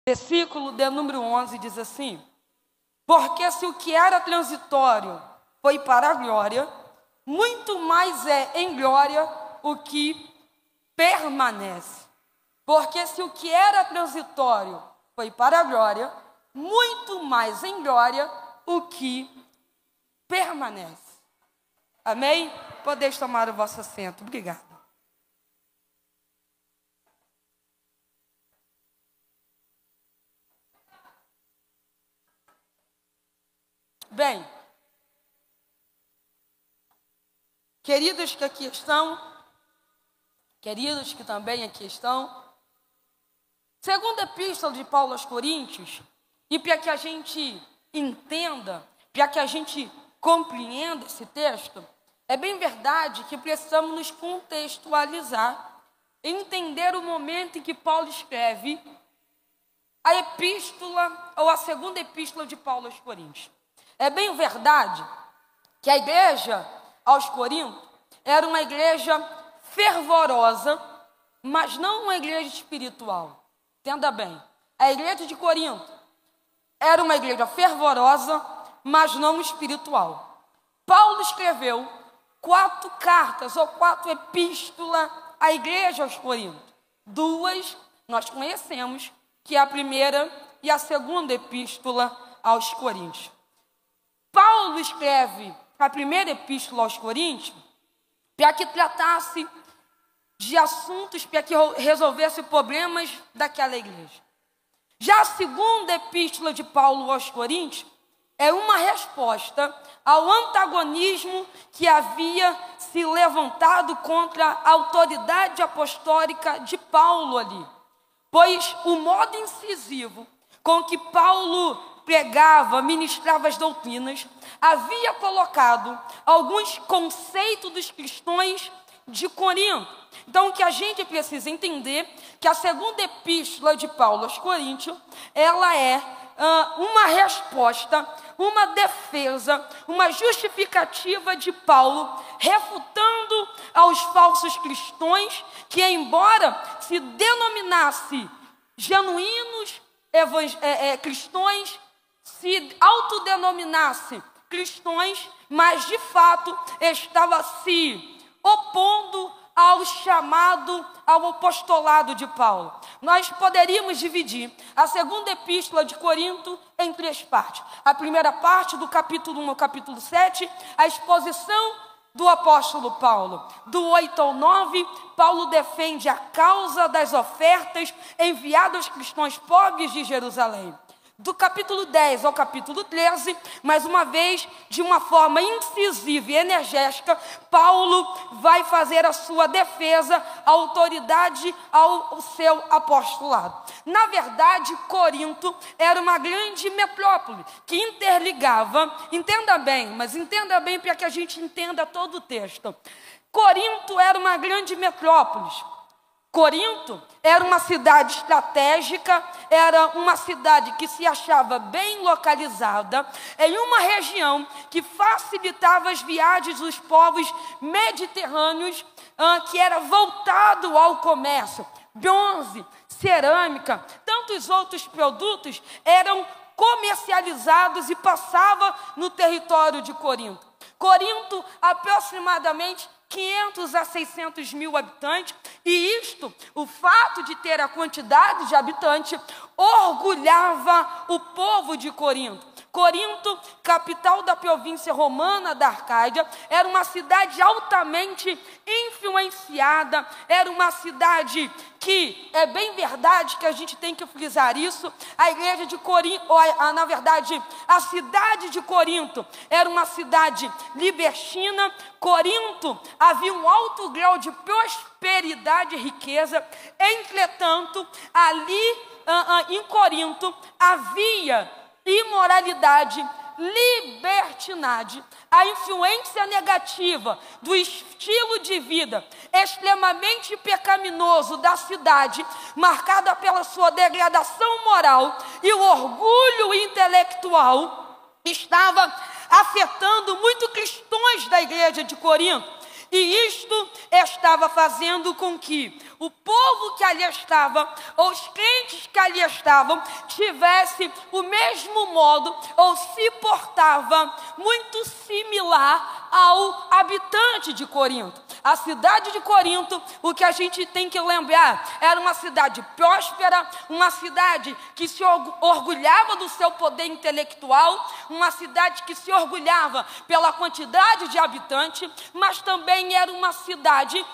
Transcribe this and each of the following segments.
Versículo de número 11 diz assim: porque se o que era transitório foi para a glória, muito mais é em glória o que permanece. Porque se o que era transitório foi para a glória, muito mais em glória o que permanece. Amém? Podeis tomar o vosso assento. Obrigado. Bem, queridos que aqui estão, queridos que também aqui estão, segunda epístola de Paulo aos Coríntios, e para que a gente entenda, para que a gente compreenda esse texto, é bem verdade que precisamos nos contextualizar, entender o momento em que Paulo escreve a epístola, ou a segunda epístola de Paulo aos Coríntios. É bem verdade que a igreja aos Coríntios era uma igreja fervorosa, mas não uma igreja espiritual. Entenda bem, a igreja de Corinto era uma igreja fervorosa, mas não espiritual. Paulo escreveu 4 cartas ou 4 epístolas à igreja aos Coríntios. 2 nós conhecemos, que é a primeira e a segunda epístola aos Coríntios. Paulo escreve a primeira epístola aos Coríntios para que tratasse de assuntos, para que resolvesse problemas daquela igreja. Já a segunda epístola de Paulo aos Coríntios é uma resposta ao antagonismo que havia se levantado contra a autoridade apostólica de Paulo ali. Pois o modo incisivo com que Paulo pregava, ministrava as doutrinas, havia colocado alguns conceitos dos cristãos de Corinto. Então, o que a gente precisa entender, que a segunda epístola de Paulo aos Coríntios, ela é uma resposta, uma defesa, uma justificativa de Paulo, refutando aos falsos cristãos, que embora se denominasse genuínos cristãos, se autodenominasse cristãos, mas de fato estava se opondo ao chamado, ao apostolado de Paulo. Nós poderíamos dividir a segunda epístola de Corinto em 3 partes. A primeira parte, do capítulo 1 ao capítulo 7, a exposição do apóstolo Paulo. Do 8 ao 9, Paulo defende a causa das ofertas enviadas aos cristãos pobres de Jerusalém. Do capítulo 10 ao capítulo 13, mais uma vez, de uma forma incisiva e energética, Paulo vai fazer a sua defesa, a autoridade ao seu apostolado. Na verdade, Corinto era uma grande metrópole que interligava, entenda bem, mas entenda bem para que a gente entenda todo o texto. Corinto era uma grande metrópole. Corinto era uma cidade estratégica, era uma cidade que se achava bem localizada em uma região que facilitava as viagens dos povos mediterrâneos, que era voltado ao comércio. Bronze, cerâmica, tantos outros produtos eram comercializados e passavam no território de Corinto. Corinto, aproximadamente 500 a 600 mil habitantes, e isto, o fato de ter a quantidade de habitantes, orgulhava o povo de Corinto. Corinto, capital da província romana da Arcádia, era uma cidade altamente influenciada, era uma cidade que, é bem verdade que a gente tem que frisar isso, a igreja de Corinto, na verdade, a cidade de Corinto era uma cidade libertina. Corinto havia um alto grau de prosperidade e riqueza, entretanto, ali em Corinto havia imoralidade, libertinagem, a influência negativa do estilo de vida extremamente pecaminoso da cidade, marcada pela sua degradação moral e o orgulho intelectual, estava afetando muito cristãos da igreja de Corinto. E isto estava fazendo com que o povo que ali estava, ou os crentes que ali estavam, tivesse o mesmo modo, ou se portava muito similar ao habitante de Corinto. A cidade de Corinto, o que a gente tem que lembrar, era uma cidade próspera, uma cidade que se orgulhava do seu poder intelectual, uma cidade que se orgulhava pela quantidade de habitantes, mas também era uma cidade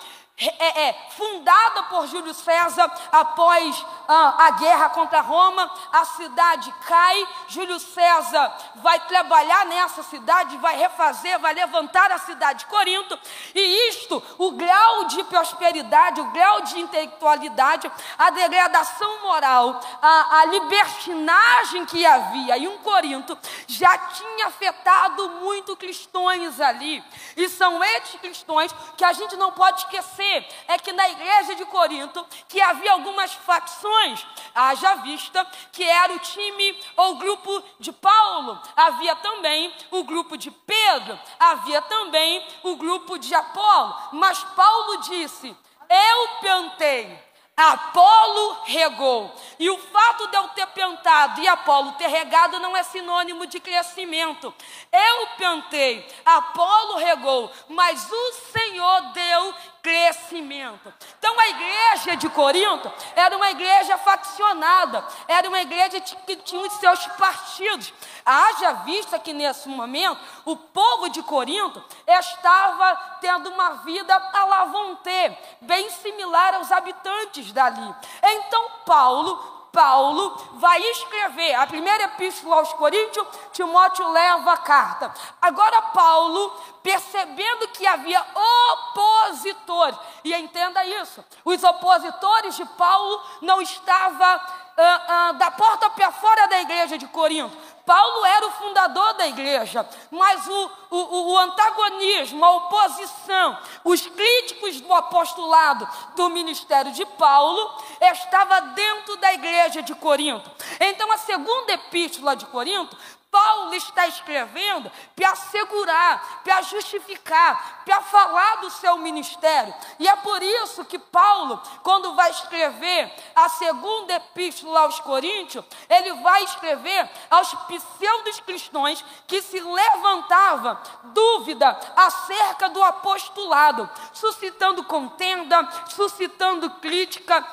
fundada por Júlio César após a guerra contra Roma. A cidade cai, Júlio César vai trabalhar nessa cidade, vai refazer, vai levantar a cidade de Corinto, e isto, o grau de prosperidade, o grau de intelectualidade, a degradação moral, a libertinagem que havia em Corinto, já tinha afetado muito cristãos ali, e são esses cristãos que a gente não pode esquecer. É que na igreja de Corinto, que havia algumas facções, haja vista que era o time ou o grupo de Paulo, havia também o grupo de Pedro, havia também o grupo de Apolo, mas Paulo disse: eu plantei, Apolo regou. E o fato de eu ter plantado e Apolo ter regado não é sinônimo de crescimento. Eu plantei, Apolo regou, mas o Senhor deu crescimento. Então a igreja de Corinto era uma igreja faccionada, era uma igreja que tinha os seus partidos. Haja vista que nesse momento o povo de Corinto estava tendo uma vida à la vontade, bem similar aos habitantes dali. Então Paulo vai escrever a primeira epístola aos Coríntios, Timóteo leva a carta. Agora Paulo, percebendo que havia opositores, e entenda isso, os opositores de Paulo não estavam da porta para fora da igreja de Corinto. Paulo era o fundador da igreja, mas o antagonismo, a oposição, os críticos do apostolado do ministério de Paulo estava dentro da igreja de Corinto. Então a segunda epístola de Corinto, Paulo está escrevendo para assegurar, para justificar, para falar do seu ministério. E é por isso que Paulo, quando vai escrever a segunda epístola aos Coríntios, ele vai escrever aos pseudos cristãos que se levantavam dúvida acerca do apostolado, suscitando contenda, suscitando crítica.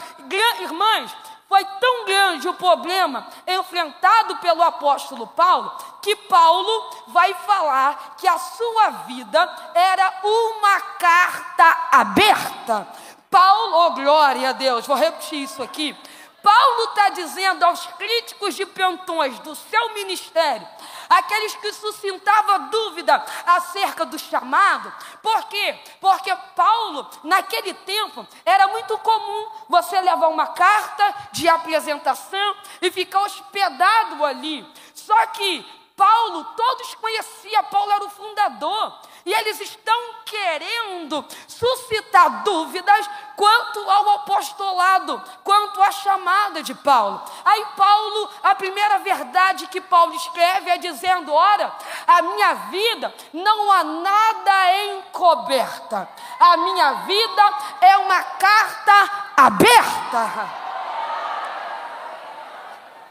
Irmãs, foi tão grande o problema enfrentado pelo apóstolo Paulo, que Paulo vai falar que a sua vida era uma carta aberta. Paulo, oh glória a Deus, vou repetir isso aqui. Paulo está dizendo aos críticos de plantões do seu ministério, aqueles que suscitavam dúvida acerca do chamado. Por quê? Porque Paulo, naquele tempo, era muito comum você levar uma carta de apresentação e ficar hospedado ali. Só que Paulo, todos conheciam, Paulo era o fundador, e eles estão querendo suscitar dúvidas quanto ao apostolado, quanto à chamada de Paulo. Aí Paulo, a primeira verdade que Paulo escreve é dizendo: ora, a minha vida não há nada encoberta, a minha vida é uma carta aberta.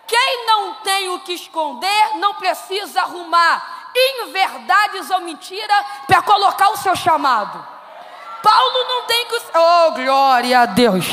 Quem não tem o que esconder, não precisa arrumar inverdades ou mentira para colocar o seu chamado. Paulo não tem que... Oh, glória a Deus!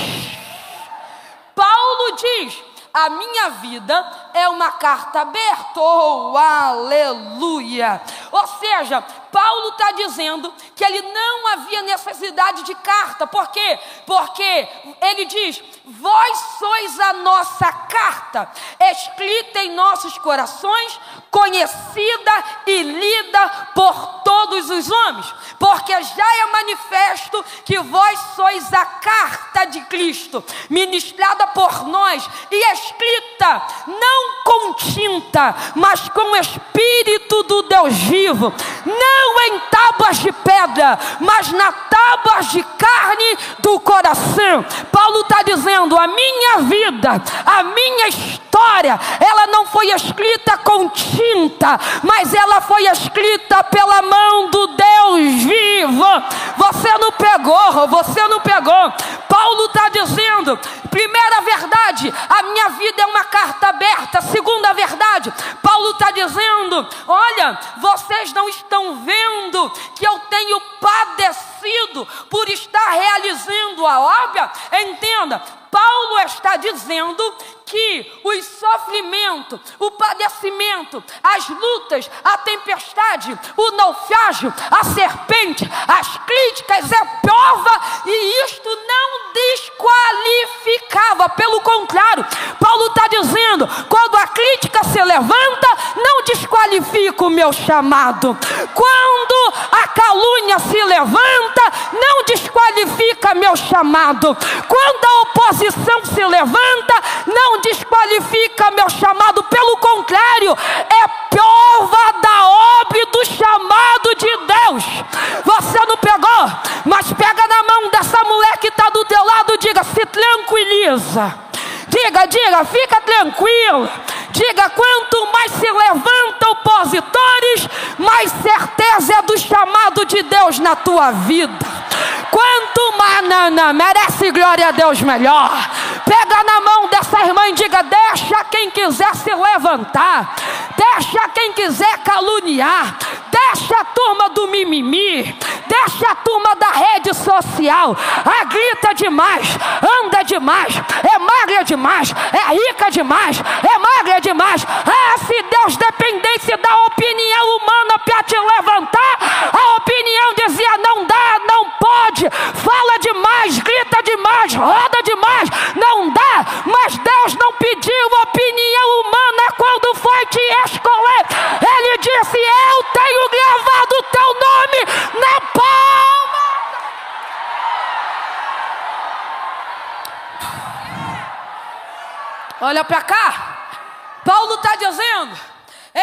Paulo diz: a minha vida é uma carta aberta. Oh, aleluia! Ou seja, Paulo está dizendo que ele não havia necessidade de carta. Por quê? Porque ele diz: vós sois a nossa carta, escrita em nossos corações, conhecida e lida por todos os homens, porque já é manifesto que vós sois a carta de Cristo, ministrada por nós e escrita não com tinta, mas com o Espírito do Deus vivo, não em tábuas de pedra, mas na tábuas de carne do coração. Paulo está dizendo: a minha vida, a minha história, ela não foi escrita com tinta, mas ela foi escrita pela mão do Deus vivo. Você não pegou, você não pegou. Paulo está dizendo: primeira verdade, a minha vida é uma carta aberta. Segunda verdade, Paulo está dizendo: olha, vocês não estão vendo que eu tenho padecido por estar realizando a obra? Entenda, Paulo está dizendo que o sofrimento, o padecimento, as lutas, a tempestade, o naufrágio, a serpente, as críticas é prova, e isto não desqualificava. Pelo contrário, Paulo está dizendo: quando a crítica se levanta, não desqualifica o meu chamado. Quando a calúnia se levanta, não desqualifica meu chamado. Quando a oposição se levanta, não desqualifica meu chamado. Pelo contrário, é prova da obra e do chamado de Deus. Você não pegou? Mas pega na mão dessa mulher que está do teu lado e diga: se tranquiliza. Diga, fica tranquilo. Diga: quanto mais se levantam opositores, mais certeza é do chamado de Deus na tua vida. Quanto mais, não, merece glória a Deus melhor. Pega na mão dessa irmã e diga: deixa quem quiser se levantar, deixa quem quiser caluniar, deixa a turma do mimimi, deixa a turma da rede social. Grita demais, anda demais, é magra demais, é rica demais, é magra demais. Se Deus dependesse da opinião humana para te levantar, a opinião dizia: não dá, não pode, fala demais, grita demais, roda demais, não dá. Mas Deus não pediu opinião humana quando foi te escolher. Ele disse: eu tenho gravado o teu nome na palma. Olha para cá. Paulo está dizendo: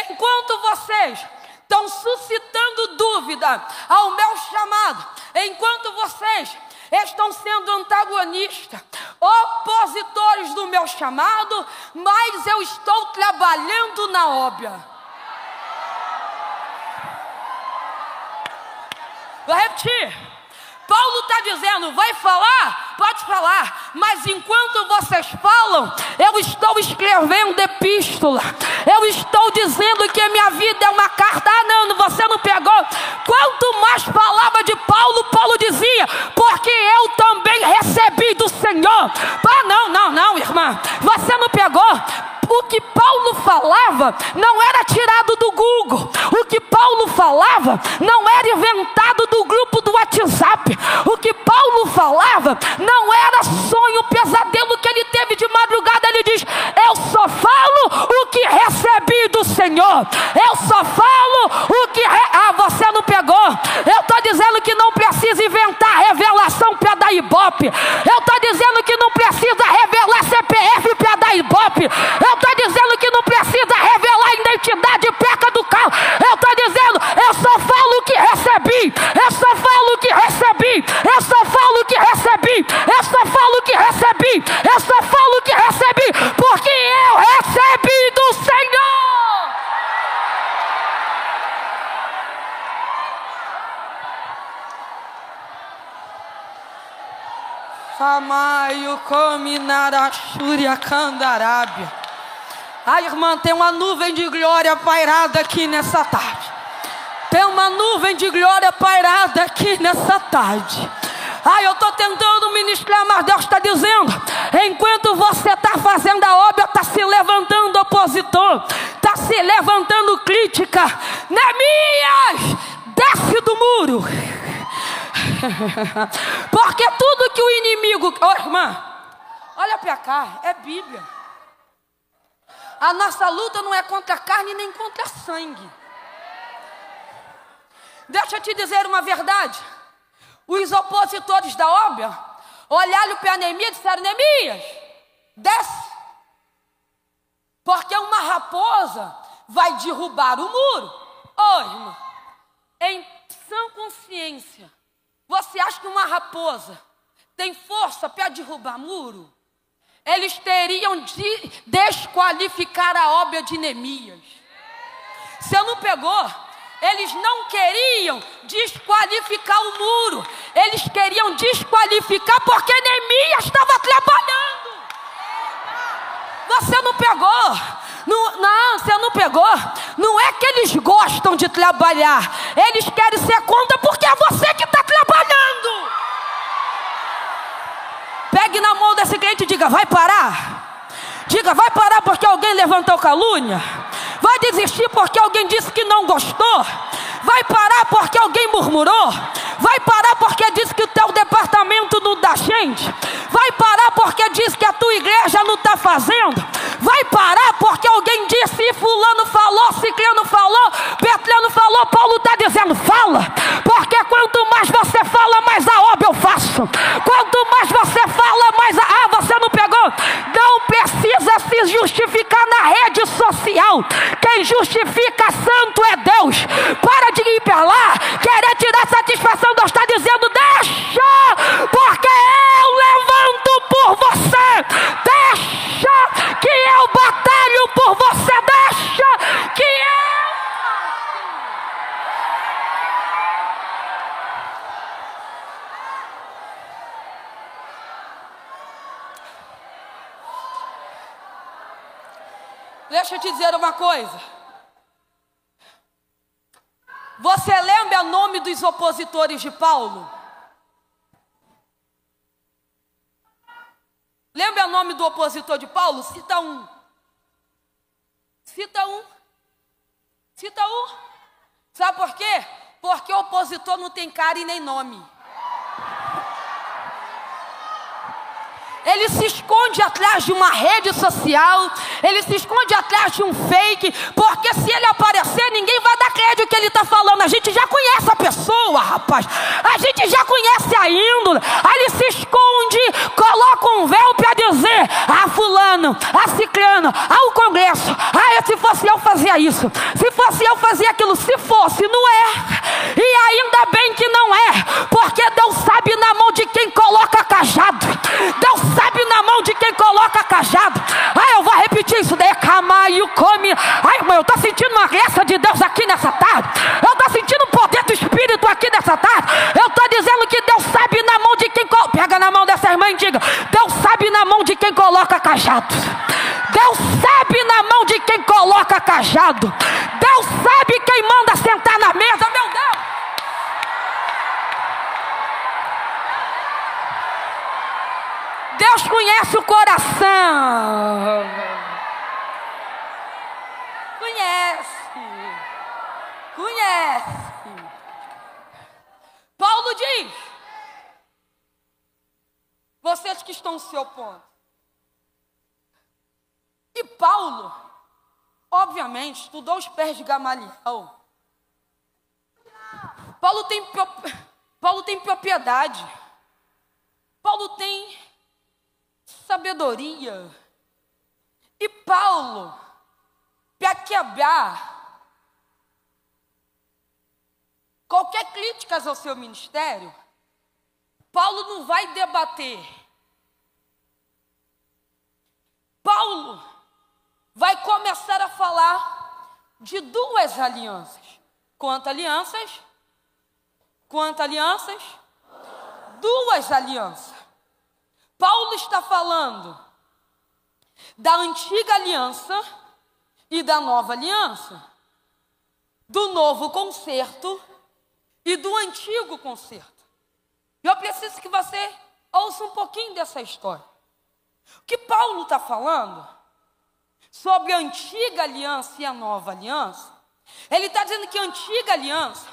enquanto vocês estão suscitando dúvida ao meu chamado, enquanto vocês estão sendo antagonistas, opositores do meu chamado, mas eu estou trabalhando na obra. Vou repetir. Paulo está dizendo: vai falar? Pode falar, mas enquanto vocês falam, eu estou escrevendo epístola, eu estou dizendo que a minha vida é uma carta. Não, você não pegou. Quanto mais palavra de Paulo, Paulo dizia: porque eu também recebi do Senhor. Não, irmã, você não pegou. O que Paulo falava não era tirado do Google. O que Paulo falava não era inventado do grupo do WhatsApp. O que Paulo falava não era sonho, pesadelo que ele teve de madrugada. Ele diz: eu só falo o que recebi do Senhor. Eu só falo o que... você não pegou. Eu estou dizendo que não precisa inventar revelação para dar ibope. Eu estou dizendo que não precisa revelar CPF para dar ibope. Eu estou dizendo que não precisa revelar a identidade placa do carro. Eu estou dizendo: eu só falo o que recebi. Eu só falo o que recebi. Eu só falo o que recebi. Eu só falo o que recebi. Eu só falo o que recebi. Porque eu recebi do Senhor. Famaio cominara xuria candarábia. Irmã, tem uma nuvem de glória pairada aqui nessa tarde. Tem uma nuvem de glória pairada aqui nessa tarde. Eu estou tentando ministrar, mas Deus está dizendo: enquanto você está fazendo a obra, está se levantando opositor, está se levantando crítica. Neemias, desce do muro. Porque tudo que o inimigo... irmã, olha para cá, é Bíblia. A nossa luta não é contra a carne nem contra a sangue. Deixa eu te dizer uma verdade. Os opositores da obra olharam para Neemias e disseram: Neemias, desce. Porque uma raposa vai derrubar o muro. Ô, irmão, em sã consciência, você acha que uma raposa tem força para derrubar muro? Eles teriam de desqualificar a obra de Neemias. Você não pegou? Eles não queriam desqualificar o muro. Eles queriam desqualificar porque Neemias estava trabalhando. Você não pegou? Não, você não pegou. Não é que eles gostam de trabalhar. Eles querem ser contra porque é você que está trabalhando. Pegue na mão desse cliente e diga, vai parar. Diga, vai parar porque alguém levantou calúnia. Vai desistir porque alguém disse que não gostou. Vai parar porque alguém murmurou. Vai parar porque disse que o teu departamento não dá gente. Vai parar porque disse que a tua igreja não está fazendo. Vai parar porque alguém disse, fulano falou, ciclano falou, Betlano falou, Paulo está dizendo, fala. Porque quanto mais você fala, mais a obra eu faço. Quanto mais você fala, mais você não pegou? Não precisa se justificar na rede social. Quem justifica santo é Deus. Para de ir para lá, querer tirar satisfação. Deus está dizendo, deixa, porque eu levanto por você. Deixa que eu batalho por você. Deixa que eu... Deixa eu te dizer uma coisa. Você lembra o nome dos opositores de Paulo? Lembra o nome do opositor de Paulo? Cita um. Cita um. Cita um. Sabe por quê? Porque o opositor não tem cara e nem nome. Ele se esconde atrás de uma rede social, ele se esconde atrás de um fake, porque se ele aparecer, ninguém vai dar crédito que ele está falando. A gente já conhece a pessoa, rapaz. A gente já conhece a índole. Aí ele se esconde, coloca um véu para dizer, fulano, ciclano, o congresso, se fosse eu fazia isso, se fosse eu fazia aquilo, se fosse, não é. E ainda bem que não é, porque Deus sabe na mão de quem coloca cajado. Deus sabe na mão de quem coloca cajado. Eu vou repetir isso daí. Camaio come. Irmão, eu estou sentindo uma graça de Deus aqui nessa tarde. Eu estou sentindo o poder do Espírito aqui nessa tarde. Eu estou dizendo que Deus sabe na mão de quem coloca. Pega na mão dessa irmã e diga, Deus sabe na mão de quem coloca cajado. Deus sabe na mão de quem coloca cajado. Deus sabe quem manda sentar na mesa. Meu Deus. Deus conhece o coração. Conhece. Paulo diz, vocês que estão se opondo. E Paulo, obviamente, estudou os pés de Gamaliel. Paulo tem propriedade. Paulo tem sabedoria. E Paulo, para quebrar qualquer crítica ao seu ministério, Paulo não vai debater. Paulo vai começar a falar de duas alianças. Quantas alianças? Quantas alianças? Duas alianças. Paulo está falando da antiga aliança e da nova aliança, do novo concerto e do antigo concerto. Eu preciso que você ouça um pouquinho dessa história. O que Paulo está falando sobre a antiga aliança e a nova aliança, ele está dizendo que a antiga aliança,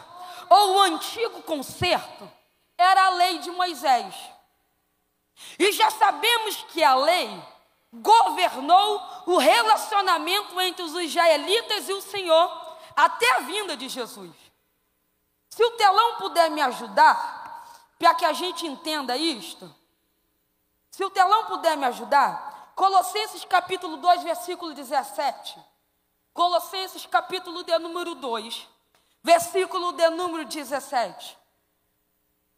ou o antigo concerto, era a lei de Moisés. E já sabemos que a lei governou o relacionamento entre os israelitas e o Senhor até a vinda de Jesus. Se o telão puder me ajudar, para que a gente entenda isto, se o telão puder me ajudar, Colossenses capítulo 2, versículo 17. Colossenses capítulo de número 2, versículo de número 17.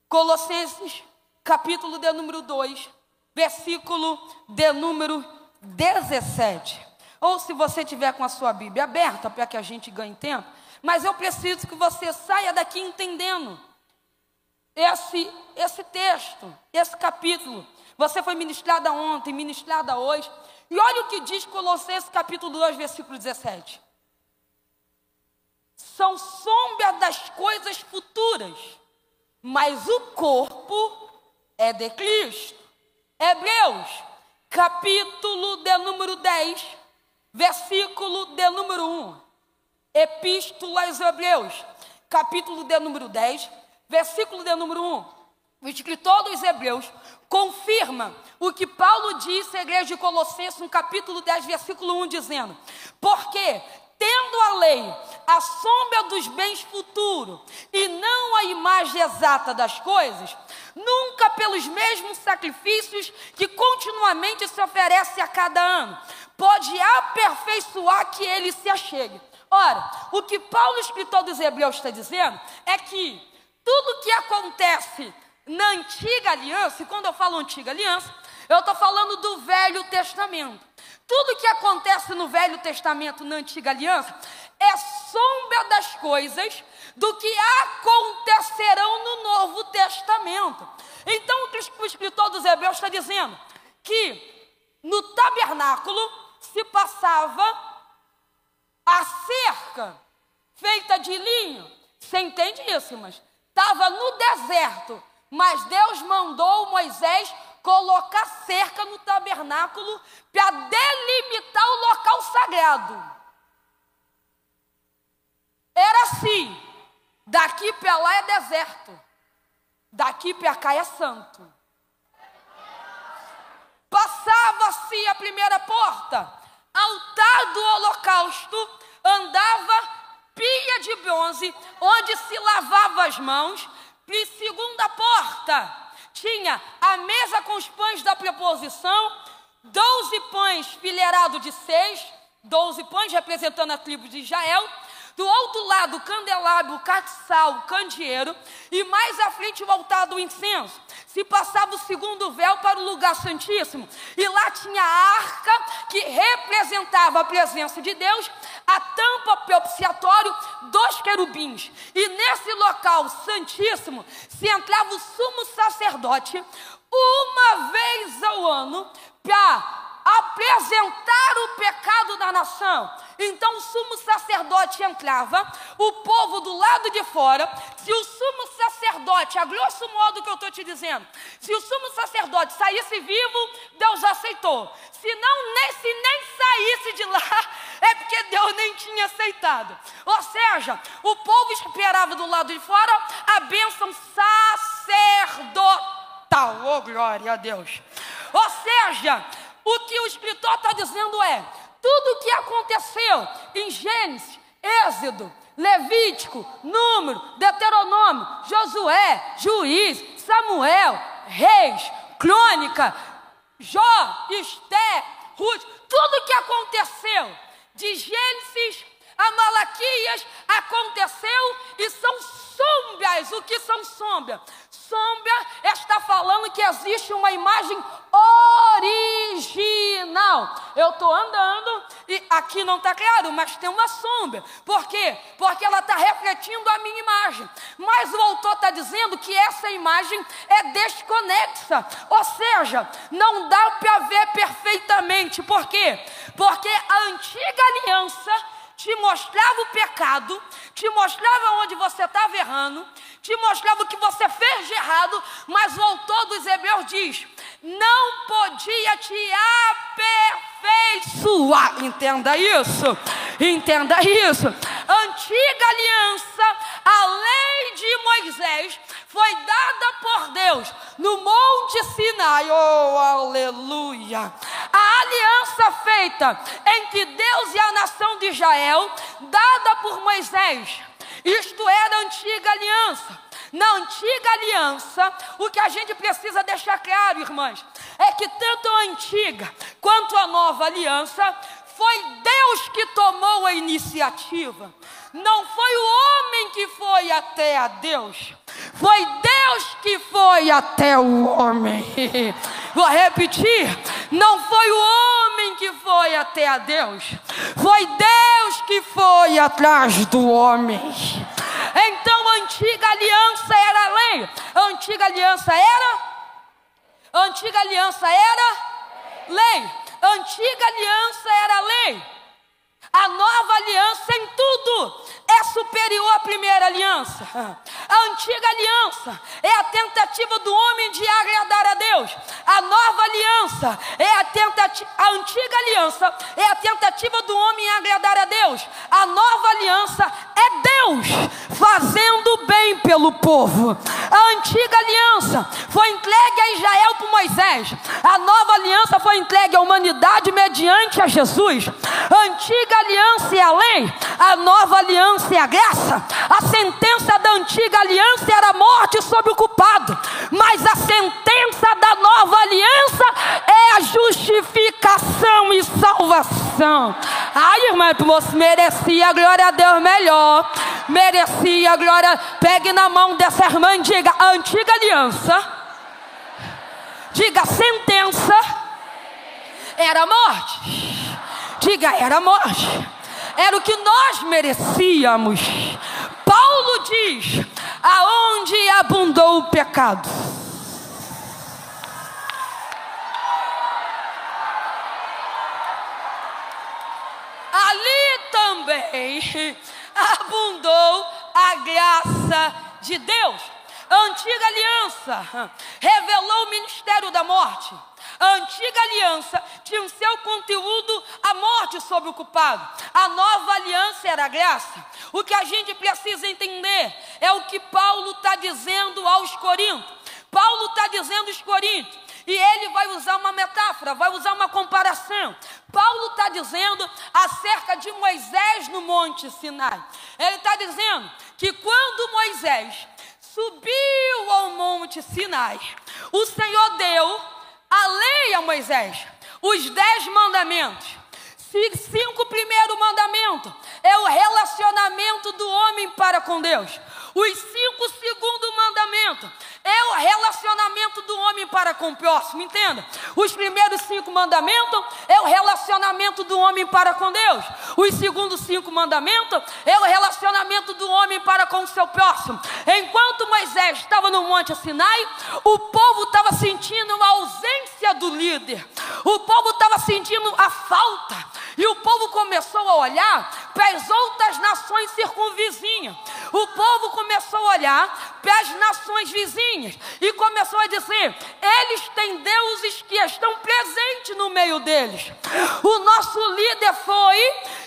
Colossenses capítulo de número 2, versículo de número 17. Ou se você tiver com a sua Bíblia aberta, para que a gente ganhe tempo, mas eu preciso que você saia daqui entendendo esse texto, esse capítulo. Você foi ministrada ontem, ministrada hoje. E olha o que diz Colossenses capítulo 2, versículo 17. São sombra das coisas futuras, mas o corpo é de Cristo. Hebreus, capítulo de número 10, versículo de número 1. Epístola aos Hebreus, capítulo de número 10, versículo de número 1. O escritor dos Hebreus confirma o que Paulo disse à igreja de Colossenses no capítulo 10, versículo 1, dizendo: porque, tendo a lei a sombra dos bens futuros e não a imagem exata das coisas, nunca pelos mesmos sacrifícios que continuamente se oferece a cada ano, pode aperfeiçoar que ele se achegue. Ora, o que Paulo, escritor dos Hebreus, está dizendo é que tudo que acontece na antiga aliança, e quando eu falo antiga aliança, eu estou falando do Velho Testamento. Tudo que acontece no Velho Testamento, na antiga aliança, é sombra das coisas do que acontecerão no Novo Testamento. Então, o escritor dos Hebreus está dizendo que no tabernáculo se passava a cerca feita de linho. Você entende isso, mas estava no deserto, mas Deus mandou Moisés colocar cerca no tabernáculo para delimitar o local sagrado. Era assim: daqui para lá é deserto, daqui para cá é santo. Passava-se a primeira porta, altar do holocausto, andava pia de bronze, onde se lavava as mãos. E segunda porta, tinha a mesa com os pães da preposição, 12 pães fileirados de 6, 12 pães representando a tribo de Israel. Do outro lado, o candelabro, o castiçal, o candeeiro, e mais à frente o altar do incenso. Se passava o segundo véu para o lugar santíssimo, e lá tinha a arca que representava a presença de Deus, a tampa propiciatório dos querubins. E nesse local santíssimo se entrava o sumo sacerdote uma vez ao ano para apresentar o pecado da nação. Então o sumo sacerdote entrava, o povo do lado de fora. Se o sumo sacerdote, a grosso modo que eu estou te dizendo, se o sumo sacerdote saísse vivo, Deus aceitou. Se não, se nem saísse de lá, é porque Deus nem tinha aceitado. Ou seja, o povo esperava do lado de fora a bênção sacerdotal. Oh, glória a Deus. Ou seja, o que o escritor está dizendo é: tudo o que aconteceu em Gênesis, Êxodo, Levítico, Número, Deuteronômio, Josué, Juiz, Samuel, Reis, Crônica, Jó, Esté, Ruth, tudo o que aconteceu de Gênesis a Malaquias aconteceu, e são sombras. O que são sombras? Sombra está falando que existe uma imagem original. Eu estou andando e aqui não está claro, mas tem uma sombra. Por quê? Porque ela está refletindo a minha imagem. Mas o autor está dizendo que essa imagem é desconexa. Ou seja, não dá para ver perfeitamente. Por quê? Porque a antiga aliança te mostrava o pecado, te mostrava onde você estava errando, te mostrava o que você fez de errado, mas o autor dos Hebreus diz: não podia te aperfeiçoar. Entenda isso, entenda isso. Antiga aliança, a lei de Moisés, foi dada por Deus no Monte Sinai. Oh, aleluia! A aliança feita entre Deus e a nação de Israel, dada por Moisés, isto era a antiga aliança. Na antiga aliança, o que a gente precisa deixar claro, irmãs, é que tanto a antiga quanto a nova aliança, foi Deus que tomou a iniciativa. Não foi o homem que foi até a Deus, foi Deus que foi até o homem. Vou repetir, não foi o homem que foi até a Deus, foi Deus que foi atrás do homem. Então a antiga aliança era lei. A antiga aliança era lei. A antiga aliança era lei. A nova aliança em tudo é superior à primeira aliança. A antiga aliança é a tentativa do homem de agradar a Deus. A nova aliança é a antiga aliança é a tentativa do homem em agradar a Deus. A nova aliança é Deus fazendo bem pelo povo. A antiga aliança foi entregue a Israel por Moisés. A nova aliança foi entregue à humanidade mediante a Jesus. A antiga aliança é a lei, a nova aliança é a graça. A sentença da antiga aliança era a morte sobre o culpado, mas a sentença da nova aliança é a justificação e salvação. Ai, irmã, você merecia, glória a Deus, melhor. Merecia, glória. Pegue na mão dessa irmã e diga: a antiga aliança, diga, sentença era morte. Diga, era morte. Era o que nós merecíamos. Paulo diz: aonde abundou o pecado, ali também abundou a graça de Deus. A antiga aliança revelou o ministério da morte. A antiga aliança tinha em seu conteúdo a morte sobre o culpado. A nova aliança era a graça. O que a gente precisa entender é o que Paulo está dizendo aos Coríntios. Paulo está dizendo aos Coríntios, e ele vai usar uma metáfora, vai usar uma comparação. Paulo está dizendo acerca de Moisés no Monte Sinai. Ele está dizendo que quando Moisés subiu ao Monte Sinai, o Senhor deu a lei a Moisés, os 10 mandamentos. 5 primeiros mandamentos é o relacionamento do homem para com Deus. Os 5 segundos mandamentos é o relacionamento do homem para com o próximo, entenda? Os primeiros 5 mandamentos é o relacionamento do homem para com Deus. Os segundos 5 mandamentos é o relacionamento do homem para com o seu próximo. Enquanto Moisés estava no Monte Sinai, o povo estava sentindo a ausência do líder. O povo estava sentindo a falta. E o povo começou a olhar para as outras nações circunvizinhas. O povo começou a olhar para as nações vizinhas e começou a dizer: eles têm deuses que estão presentes no meio deles. O nosso líder foi,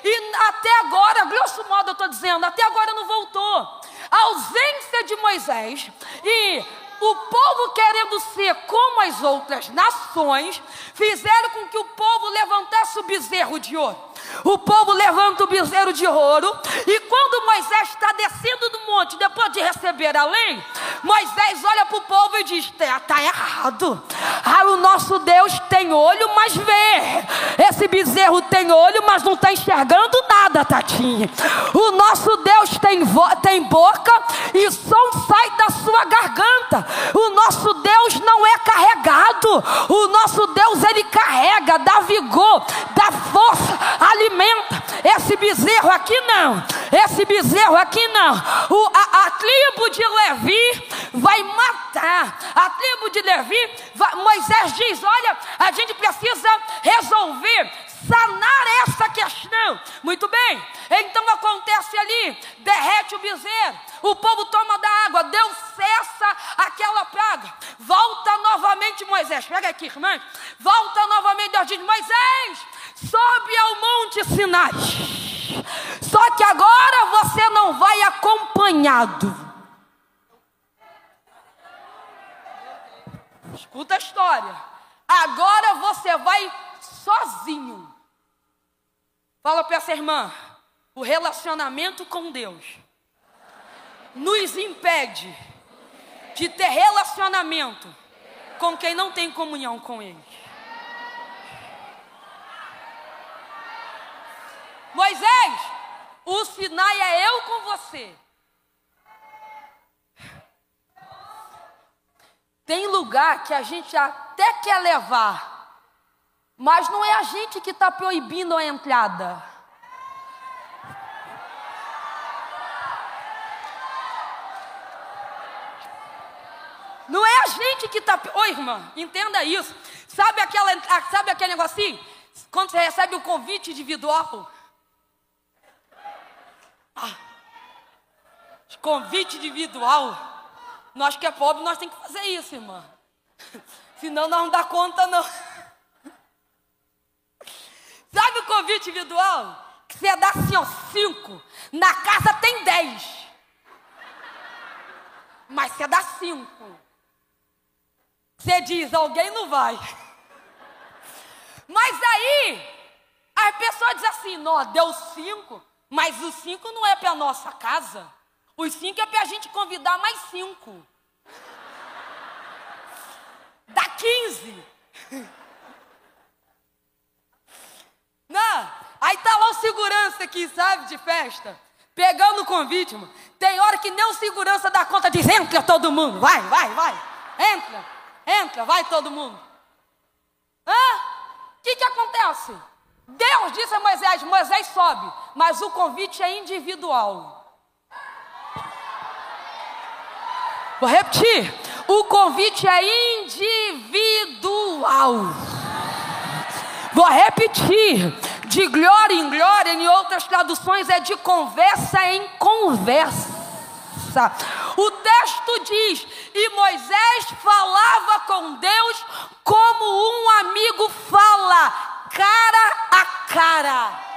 e até agora, grosso modo eu estou dizendo, até agora não voltou. A ausência de Moisés e o povo querendo ser como as outras nações fizeram com que o povo levantasse o bezerro de ouro. O povo levanta o bezerro de ouro, e quando Moisés está descendo do monte, depois de receber a lei, Moisés olha para o povo e diz: está errado. O nosso Deus tem olho, mas vê. Esse bezerro tem olho, mas não está enxergando nada, Tatinha. O nosso Deus tem boca e som sai da sua garganta. O nosso Deus não é carregado. O nosso Deus, ele carrega, dá vigor, dá força, alimenta. Esse bezerro aqui não. Esse bezerro aqui não. A tribo de Levi vai matar. A tribo de Levi, Moisés diz: olha, a gente precisa resolver, sanar essa questão. Muito bem, então acontece ali, derrete o bezerro, o povo toma da água, Deus cessa aquela praga. Volta novamente Moisés, pega aqui, irmã. Volta novamente, Deus diz: Moisés, sobe ao Monte Sinai. Só que agora você não vai acompanhado. Escuta a história. Agora você vai sozinho. Fala para essa irmã: o relacionamento com Deus nos impede de ter relacionamento com quem não tem comunhão com Ele. Moisés, o Sinai é eu com você. Tem lugar que a gente até quer levar, mas não é a gente que está proibindo a entrada. Não é a gente que está... Ô, irmã, entenda isso. Sabe aquele negocinho? Quando você recebe o convite individual. Convite individual. Nós que é pobre, nós temos que fazer isso, irmã. Senão nós não dá conta, não. Sabe o convite individual? Que você dá assim, ó, 5. Na casa tem 10. Mas você dá 5. Você diz, alguém não vai. Mas aí, as pessoas dizem assim, não, deu 5, mas os 5 não é para a nossa casa. Os 5 é para a gente convidar mais 5. Dá 15. Não, aí tá lá o segurança aqui, sabe, de festa, pegando o convite, mano. Tem hora que nem o segurança dá conta, diz, entra todo mundo, vai. Entra, vai todo mundo. O que acontece? Deus disse a Moisés, Moisés sobe, mas o convite é individual. Vou repetir, o convite é individual. Vou repetir, de glória em glória, em outras traduções é de conversa em conversa. O texto diz, e Moisés falava com Deus como um amigo fala, cara a cara.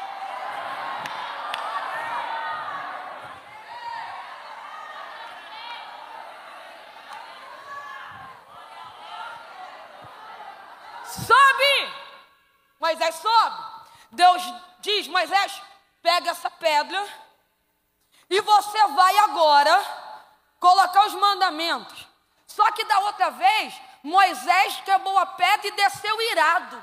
Sobe! Moisés sobe. Deus diz, Moisés, pega essa pedra e você vai agora colocar os mandamentos. Só que da outra vez, Moisés quebrou a pedra e desceu irado.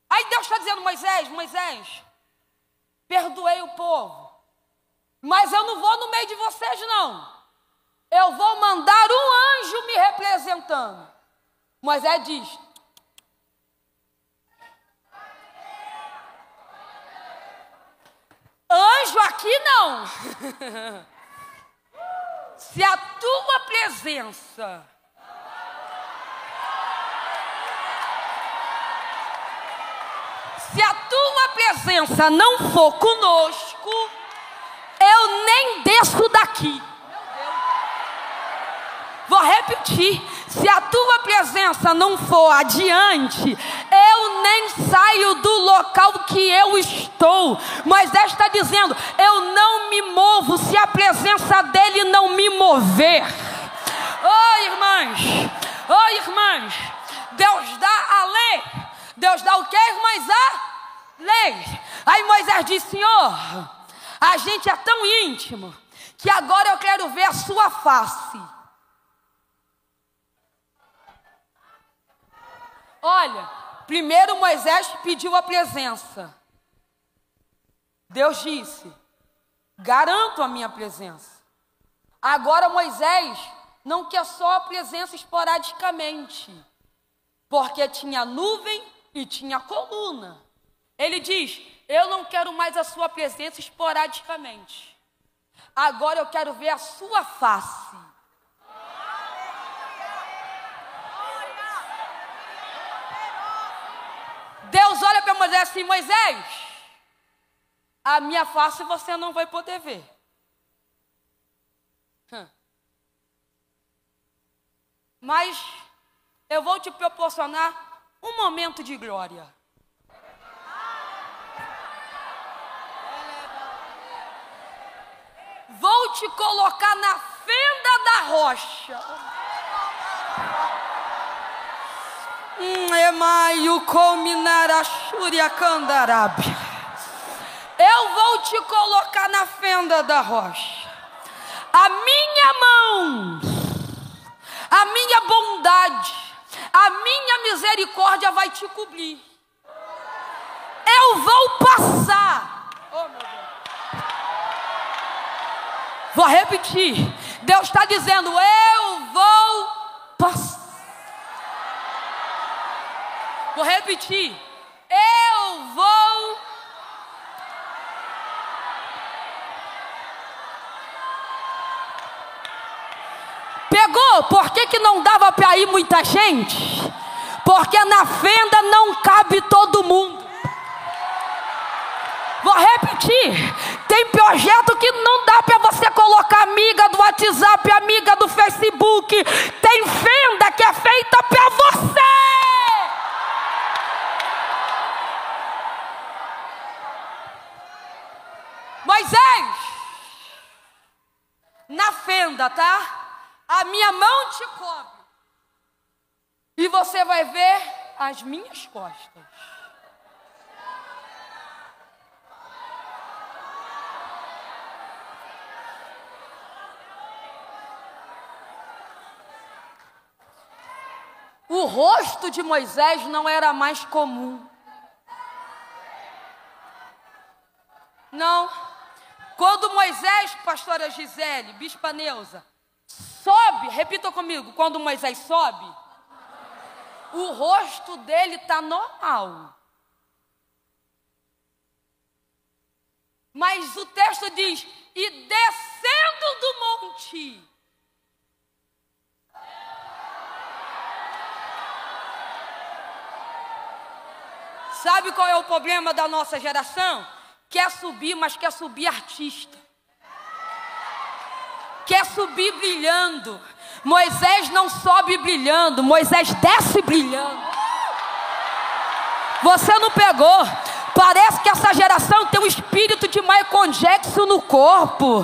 Aí Deus está dizendo, Moisés, perdoei o povo, mas eu não vou no meio de vocês não. Eu vou mandar um anjo me representando. Moisés diz, anjo aqui não. Se a tua presença não for conosco, eu nem desço daqui. Vou repetir, se a tua presença não for adiante, eu nem saio do local que eu estou. Moisés está dizendo, eu não me movo se a presença dele não me mover. Oh irmãs, Deus dá a lei. Deus dá o que, irmãs? A lei. Aí Moisés disse, Senhor, a gente é tão íntimo que agora eu quero ver a sua face. Olha, primeiro Moisés pediu a presença. Deus disse, garanto a minha presença. Agora Moisés não quer só a presença esporadicamente, porque tinha nuvem e tinha coluna. Ele diz, eu não quero mais a sua presença esporadicamente. Agora eu quero ver a sua face. Deus olha para Moisés assim, Moisés, a minha face você não vai poder ver. Mas eu vou te proporcionar um momento de glória. Vou te colocar na fenda da rocha. Eu vou te colocar na fenda da rocha. A minha mão a minha bondade, a minha misericórdia vai te cobrir. Eu vou passar. Oh, meu Deus. Vou repetir. Deus está dizendo, eu vou passar. Vou repetir. Eu vou. Pegou? Por que não dava para ir muita gente? Porque na fenda não cabe todo mundo. Vou repetir. Tem projeto que não dá para você colocar amiga do WhatsApp, amiga do Facebook. Tem fenda que é feita para você. Moisés, na fenda, tá? A minha mão te cobre. E você vai ver as minhas costas. O rosto de Moisés não era mais comum. Não. Quando Moisés, pastora Gisele, bispa Neuza, sobe, repita comigo, quando Moisés sobe, o rosto dele está normal. Mas o texto diz, e descendo do monte. Sabe qual é o problema da nossa geração? Quer subir, mas quer subir artista. Quer subir brilhando. Moisés não sobe brilhando, Moisés desce brilhando. Você não pegou? Parece que essa geração tem um espírito de Michael Jackson no corpo.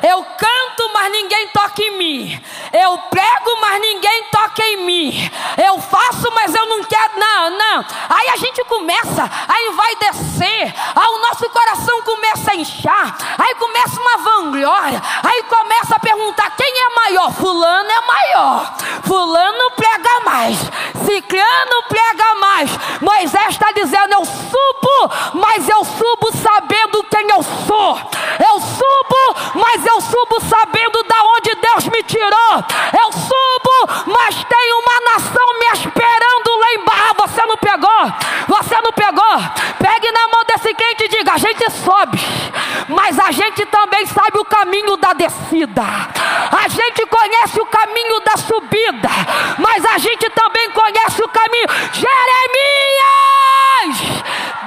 Eu canto, mas ninguém toca em mim. Eu prego, mas ninguém toca em mim. Eu faço, mas eu não quero. Não. Aí a gente começa, aí vai descer. Aí o nosso coração começa a inchar. Aí começa uma vanglória. Aí começa a perguntar, quem é maior? Fulano é maior. Fulano prega mais. Ciclano prega mais. Moisés está dizendo, eu subo, mas eu subo sabendo quem eu sou. Eu subo, mas eu subo sabendo da onde Deus me tirou. Eu subo, mas tem uma nação me esperando lá embaixo. Você não pegou? Você não pegou? Pegue na mão desse crente e diga, a gente sobe, mas a gente também sabe o caminho da descida. A gente conhece o caminho da subida, mas a gente também conhece o caminho. Jeremias,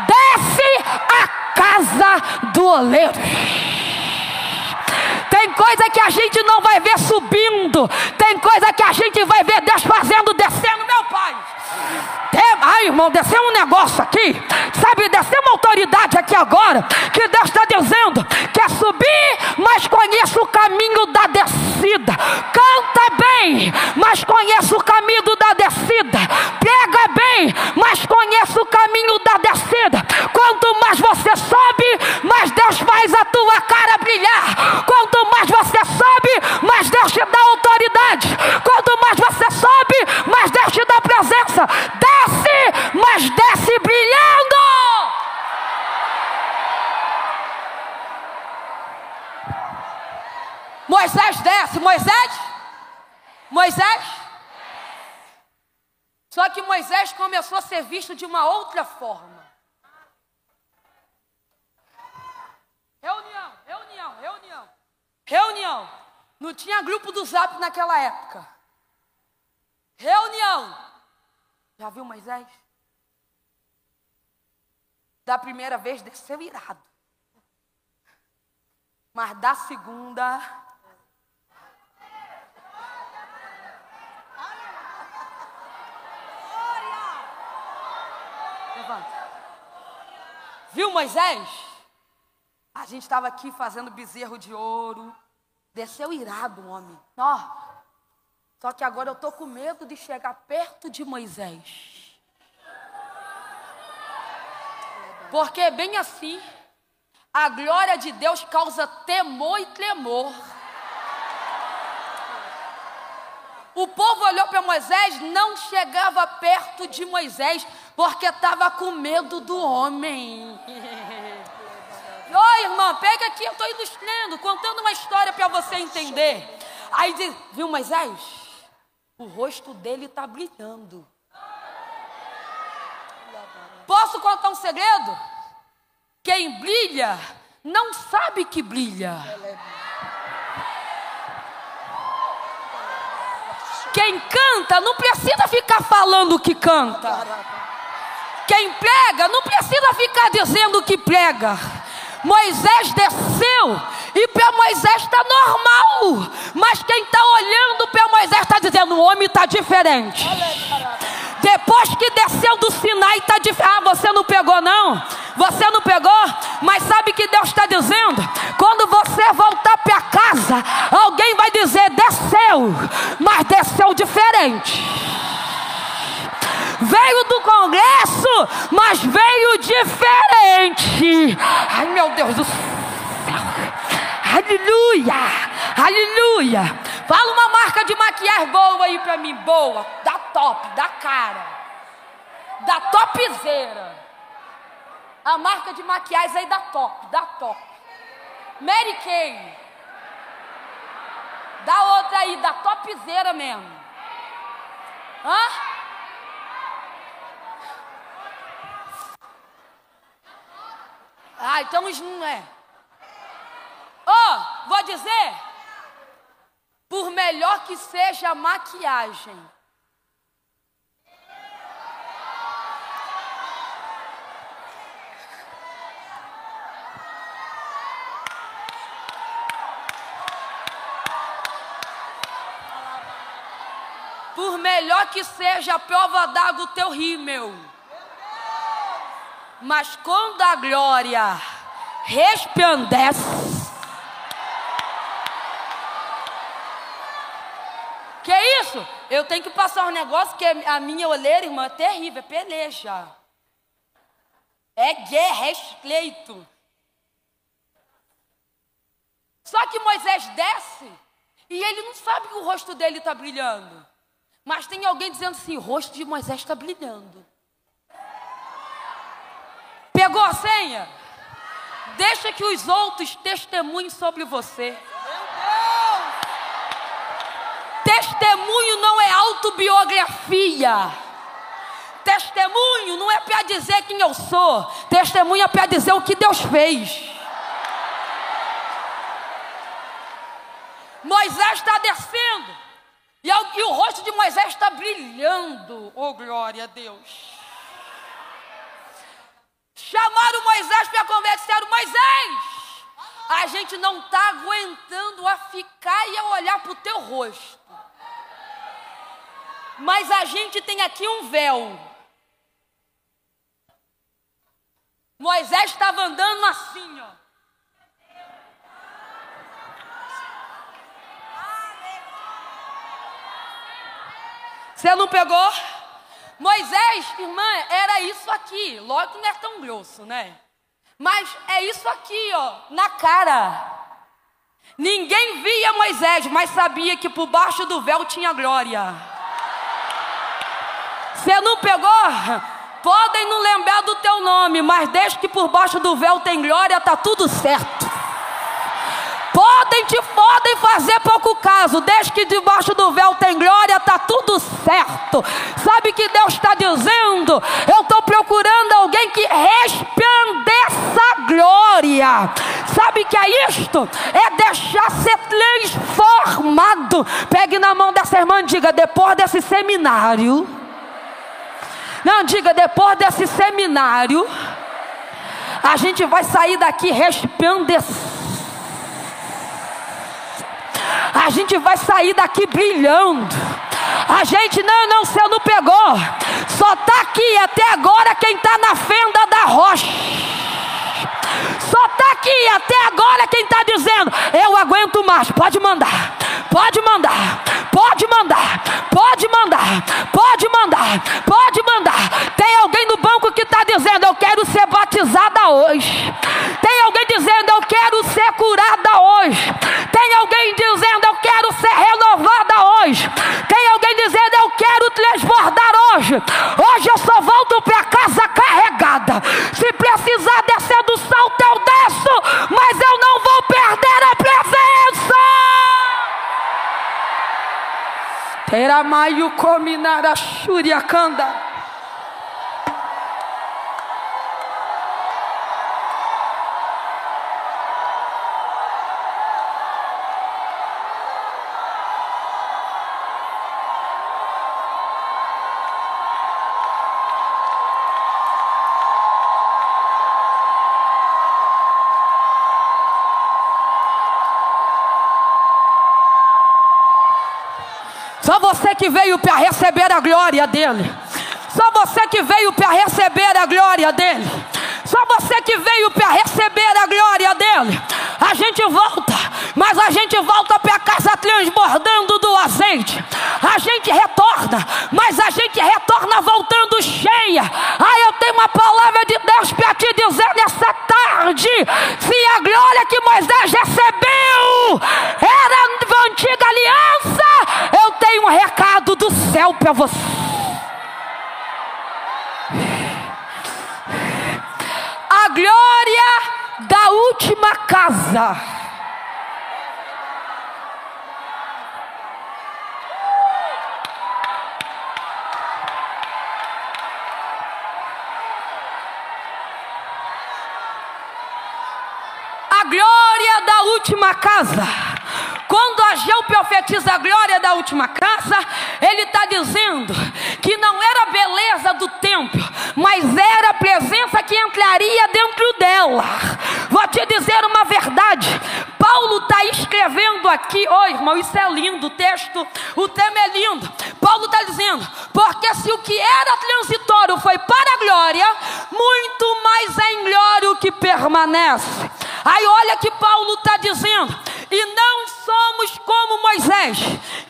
desce a casa do oleiro. Tem coisa que a gente não vai ver subindo. Tem coisa que a gente vai ver Deus fazendo, descendo, meu pai. Ai, irmão, desceu um negócio aqui. Sabe, desceu uma autoridade aqui agora. Que Deus está dizendo, quer subir, mas conheça o caminho da descida. Canta bem, mas conheça o caminho da descida. Prega bem, mas conheça o caminho da descida. Quanto mais você sobe, mais Deus faz a tua cara brilhar. Quanto mais você sobe, mais Deus te dá autoridade. Quanto mais você sobe, mais Deus te dá presença. Desce, mas desce brilhando. Moisés desce. Moisés. Só que Moisés começou a ser visto de uma outra forma. Reunião. Não tinha grupo do Zap naquela época. Reunião. Já viu Moisés? Da primeira vez desceu irado. Mas da segunda... Levanta. Viu Moisés? A gente estava aqui fazendo bezerro de ouro. Desceu irado o homem. Ó. Só que agora eu estou com medo de chegar perto de Moisés. Porque é bem assim. A glória de Deus causa temor e tremor. O povo olhou para Moisés, não chegava perto de Moisés, porque estava com medo do homem. Oi, irmã, pega aqui, eu estou ilustrando, contando uma história para você entender. Aí diz, viu Moisés? O rosto dele está brilhando. Posso contar um segredo? Quem brilha, não sabe que brilha. Quem canta, não precisa ficar falando que canta. Quem prega, não precisa ficar dizendo que prega. Moisés desceu e para Moisés está normal, mas quem está olhando para Moisés está dizendo, o homem está diferente. Depois que desceu do Sinai está diferente. Ah, você não pegou não? Você não pegou? Mas sabe o que Deus está dizendo? Quando você voltar para casa, alguém vai dizer, desceu, mas desceu diferente. Veio do Congresso, mas veio diferente. Ai, meu Deus do céu. Aleluia, aleluia. Fala uma marca de maquiagem boa aí pra mim, boa. Da top, da cara. Da topzera. A marca de maquiagem aí da top, da top. Mary Kay. Da outra aí, da topzera mesmo. Hã? Ah, então não é. Ó, vou dizer. Por melhor que seja a maquiagem, por melhor que seja a prova d'água do teu rímel, mas quando a glória resplandece. Que isso? Eu tenho que passar um negócio que a minha olheira, irmã, é terrível, é peleja. É guerra, é estreito. Só que Moisés desce e ele não sabe que o rosto dele está brilhando. Mas tem alguém dizendo assim, o rosto de Moisés está brilhando. Pegou a senha? Deixa que os outros testemunhem sobre você. Testemunho não é autobiografia. Testemunho não é para dizer quem eu sou. Testemunho é para dizer o que Deus fez. Moisés está descendo. E o rosto de Moisés está brilhando. Oh, glória a Deus. Chamaram Moisés para conversar. Moisés, a gente não está aguentando a ficar e a olhar para o teu rosto. Mas a gente tem aqui um véu. Moisés estava andando assim, ó. Você não pegou? Moisés, irmã, era isso aqui. Logo que não é tão grosso, né? Mas é isso aqui, ó, na cara. Ninguém via Moisés, mas sabia que por baixo do véu tinha glória. Você não pegou? Podem não lembrar do teu nome, mas desde que por baixo do véu tem glória, tá tudo certo. Podem fazer pouco caso, desde que debaixo do véu tem glória, tá tudo certo. Sabe o que Deus está dizendo? Eu estou procurando alguém que resplandeça a glória. Sabe o que é isto? É deixar ser transformado. Pegue na mão dessa irmã e diga, depois desse seminário. Não, diga, depois desse seminário, a gente vai sair daqui resplandecendo. A gente vai sair daqui brilhando. A gente, não, você não pegou. Só está aqui até agora quem está na fenda da rocha. Só está aqui até agora quem está dizendo, eu aguento mais, pode mandar. Pode mandar, pode mandar, pode mandar, pode mandar, pode mandar. Tem alguém no banco que está dizendo, eu quero ser batizada hoje. Tem alguém dizendo, eu quero ser curada hoje. Tem alguém dizendo, eu quero ser renovada hoje. Tem Eramaio cominara shuriakanda. Só você que veio para receber a glória dele. Só você que veio para receber a glória dele. Só você que veio para receber a glória dele. A gente volta, mas a gente volta para casa transbordando do azeite. A gente retorna, mas a gente retorna voltando cheia. Eu tenho uma palavra de Deus para te dizer nessa tarde. Se a glória que Moisés recebeu era da antiga aliança, eu tenho um recado do céu para você. A glória da última casa. A glória da última casa. Quando Ageu profetiza a glória da última casa, ele está dizendo que não era a beleza do templo, mas era a presença que entraria dentro dela. Vou te dizer uma verdade. Paulo está escrevendo aqui, irmão, isso é lindo, o tema é lindo. Paulo está dizendo, porque se o que era transitório foi para a glória, muito mais é em glória o que permanece. Aí olha que Paulo está dizendo, e não somos como Moisés,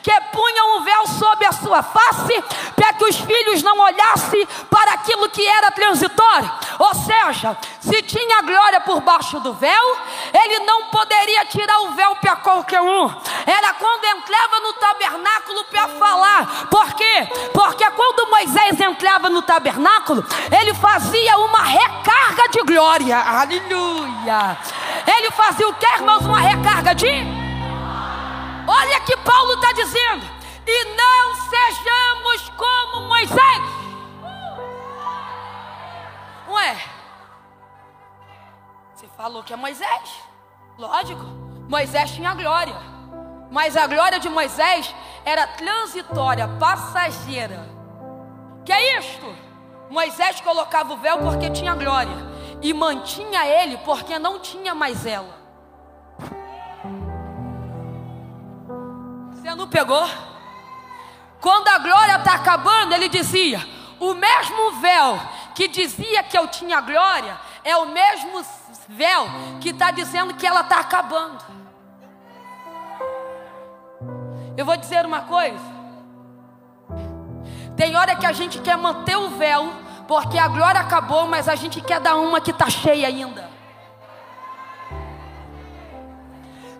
que punha um véu sobre a sua face, para que os filhos não olhassem para aquilo que era transitório. Ou seja, se tinha glória por baixo do véu, ele não poderia tirar o véu para qualquer um. Era quando entrava no tabernáculo para falar. Por quê? Porque quando Moisés entrava no tabernáculo, ele fazia uma recarga de glória. Aleluia! Ele fazia o que, irmãos? Uma recarga de... Olha que Paulo está dizendo. E não sejamos como Moisés. Ué, você falou que é Moisés. Lógico, Moisés tinha glória. Mas a glória de Moisés era transitória, passageira. Que é isto? Moisés colocava o véu porque tinha glória, e mantinha ele porque não tinha mais ela. Você não pegou? Quando a glória está acabando, ele dizia, o mesmo véu que dizia que eu tinha glória, é o mesmo véu que está dizendo que ela está acabando. Eu vou dizer uma coisa. Tem hora que a gente quer manter o véu, porque a glória acabou, mas a gente quer dar uma que está cheia ainda.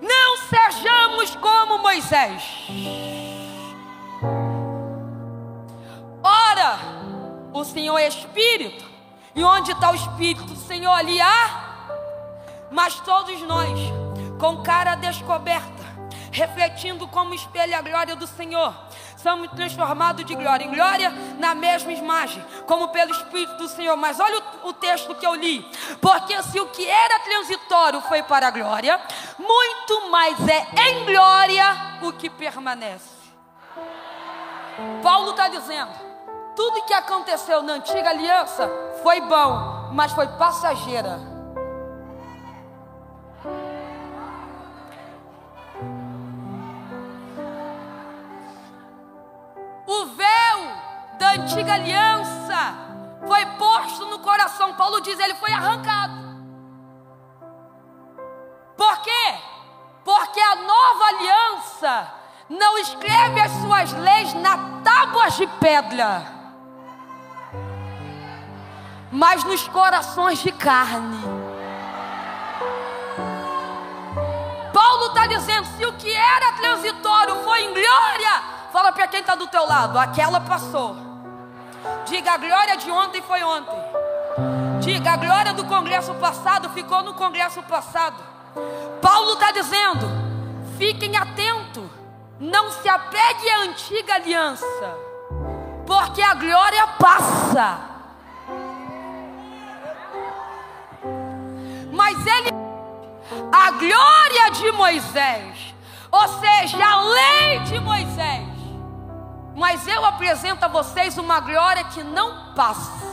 Não sejamos como Moisés. Ora, o Senhor é Espírito, e onde está o Espírito do Senhor, ali há. Mas todos nós, com cara descoberta, refletindo como espelho a glória do Senhor, somos transformados de glória em glória na mesma imagem, como pelo Espírito do Senhor. Mas olha o texto que eu li. Porque se o que era transitório foi para a glória, muito mais é em glória o que permanece. Paulo está dizendo, tudo que aconteceu na antiga aliança foi bom, mas foi passageira. O véu da antiga aliança foi posto no coração. Paulo diz, ele foi arrancado. Por quê? Porque a nova aliança não escreve as suas leis na tábuas de pedra, mas nos corações de carne. Paulo está dizendo, se o que era transitório foi em glória, fala para quem está do teu lado, aquela passou. Diga, a glória de ontem foi ontem. Diga, a glória do congresso passado ficou no congresso passado. Paulo está dizendo, fiquem atentos Não se apegue à antiga aliança, porque a glória passa. Mas a glória de Moisés, ou seja, a lei de Moisés. Mas eu apresento a vocês uma glória que não passa.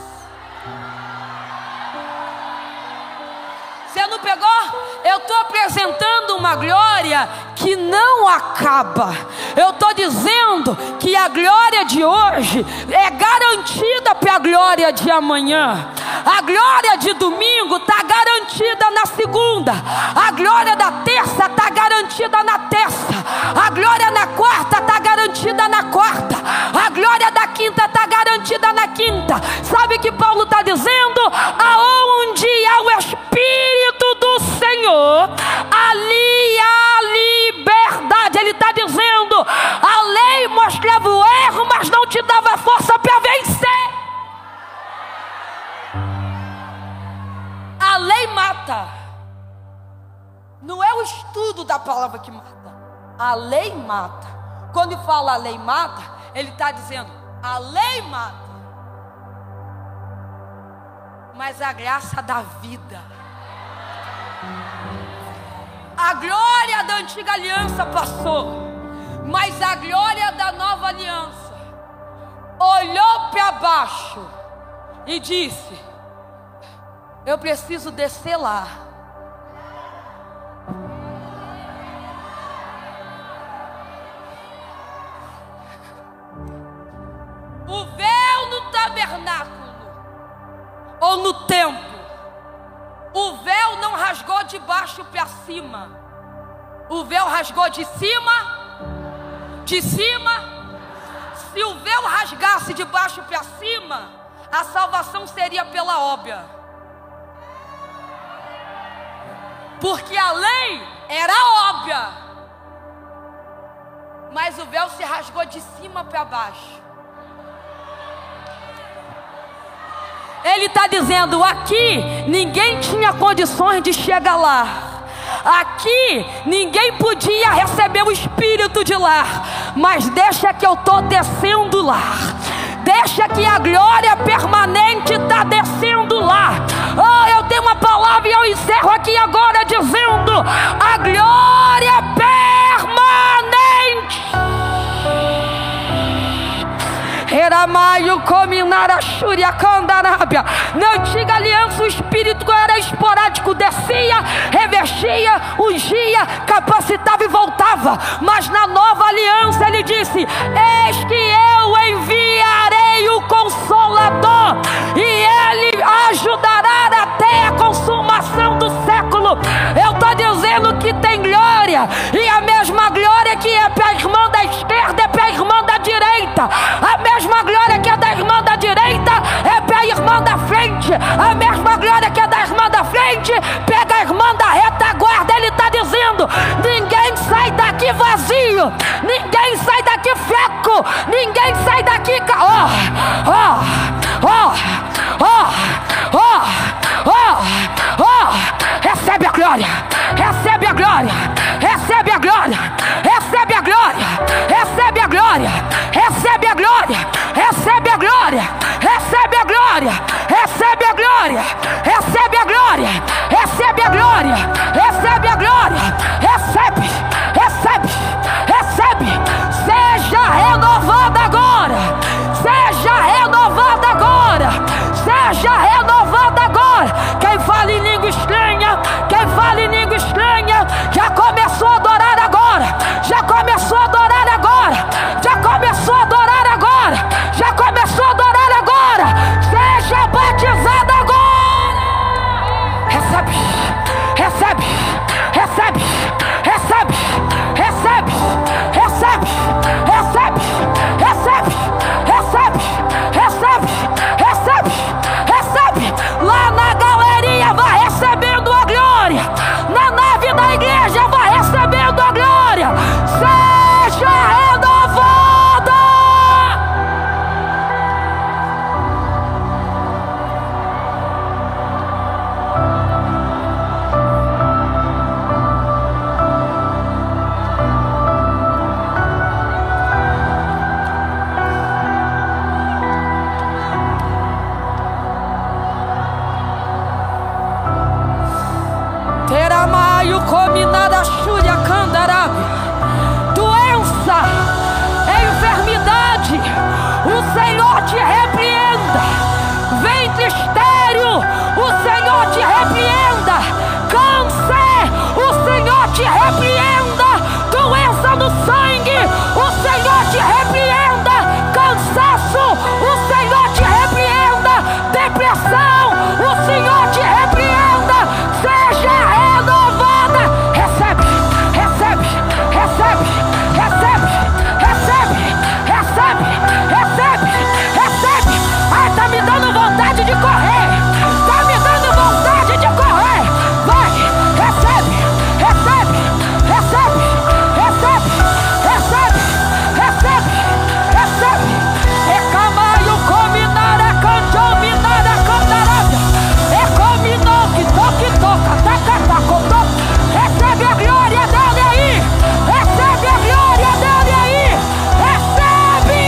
Você não pegou? Eu estou apresentando uma glória que não acaba. Eu estou dizendo que a glória de hoje é garantida para a glória de amanhã. A glória de domingo está garantida na segunda. A glória da terça está garantida na terça. A glória na quarta está garantida na quarta. A glória da quinta está garantida na quinta. Sabe o que Paulo está dizendo? Aonde há o Espírito do Senhor, ali há liberdade. Ele está dizendo: a lei mostrava o erro, mas não te dava força para vencer. A lei mata. Não é o estudo da palavra que mata. A lei mata. Quando fala a lei mata, ele está dizendo: a lei mata, mas a graça dá vida. A glória da antiga aliança passou, mas a glória da nova aliança olhou para baixo e disse: eu preciso descer lá. O véu no tabernáculo ou no templo, o véu não rasgou de baixo para cima. O véu rasgou de cima. De cima. Se o véu rasgasse de baixo para cima, a salvação seria pela obra. Porque a lei era obra. Mas o véu se rasgou de cima para baixo. Ele está dizendo: aqui ninguém tinha condições de chegar lá. Aqui ninguém podia receber o Espírito de lá. Mas deixa que eu estou descendo lá. Deixa que a glória permanente está descendo lá. Oh, eu tenho uma palavra e eu encerro aqui agora dizendo: a glória permanente. Na antiga aliança o Espírito era esporádico, descia, revestia, ungia, capacitava e voltava. Mas na nova aliança ele disse: eis que eu enviarei o Consolador, e ele ajudará até a consumação do século. Eu estou dizendo que tem glória, e a mesma glória que é para a irmã da esquerda é para a irmã da direita. A mesma glória que é da irmã da direita é para a irmã da frente. A mesma glória que é da irmã da frente pega a irmã da retaguarda. Ele está dizendo: ninguém sai daqui vazio, ninguém sai daqui fraco, ninguém sai daqui recebe a glória, recebe a glória, recebe a glória, recebe a glória, recebe a glória, recebe a glória, recebe a glória, recebe a glória, recebe a glória, recebe a glória, recebe a glória, recebe a glória, recebe, recebe, recebe. Seja renovada agora, seja renovada agora, seja renovada agora. repreenda doença no sangue, o Senhor te repreenda cansaço, o Senhor te repreenda depressão, o Senhor te repreenda, seja renovada. Recebe, recebe, recebe, recebe, recebe, recebe, recebe, recebe. Ai, tá me dando vontade de correr, tá me dando vontade de correr. Vai, recebe, recebe, recebe, recebe, recebe, recebe, recebe. Recamaio combinara, cantou, minara, cantarada. Recominou, que toca, taca, taca, recebe a glória dele aí, recebe a glória dele aí, recebe.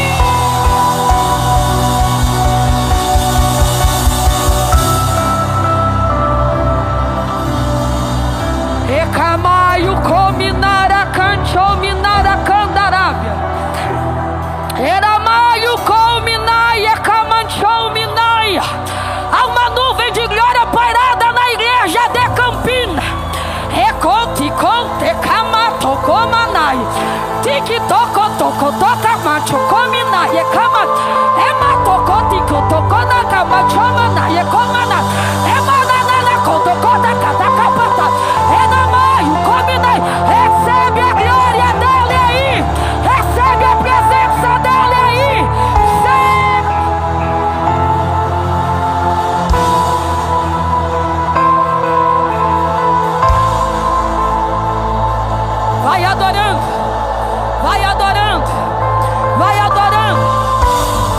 Recamaio combinara, cantou, minara, cantarábia. Era maio culminai, camanchou minai. Há uma nuvem de glória pairada na igreja de Campina. Reconte, conte, camato, comanai. Tique, toco, toca, macho, cominai, cama. Ema, toco, na cama, chomanai, comana. Ema, na conto, da capata. É na maio, cominai. Recebe a glória dele aí. Recebe a presença dele aí. Vai adorando, vai adorando, vai adorando,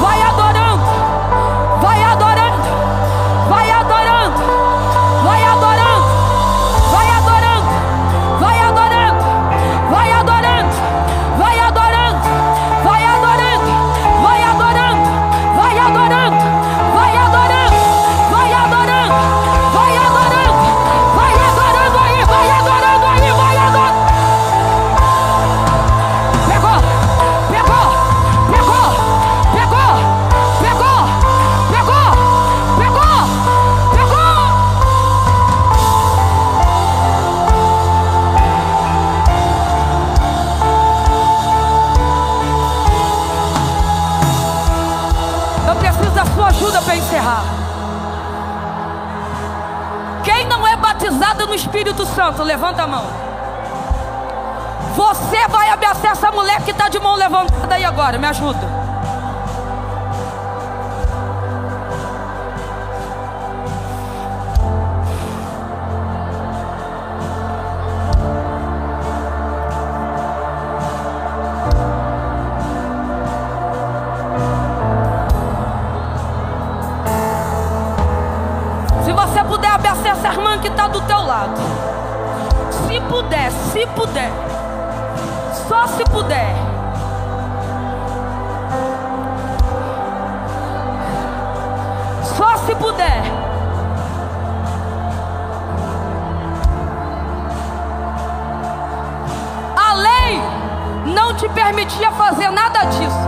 vai adorando, vai adorando, vai adorando, vai adorando, vai adorando, vai adorando, vai adorando, vai adorando, vai adorando, vai adorando, vai adorando, vai adorando, vai adorando, vai adorando, vai adorando aí, vai adorando aí, vai adorando. Pegou, pegou, pegou, pegou, pegou, pegou, pegou, pegou. Eu preciso da sua ajuda para encerrar. Quem não é batizado no Espírito Santo, levanta a mão. Você vai abraçar essa mulher que está de mão levantada aí agora, me ajuda. Se você puder abraçar essa irmã que está do teu lado. Se puder, se puder. Só se puder. Só se puder. A lei não te permitia fazer nada disso.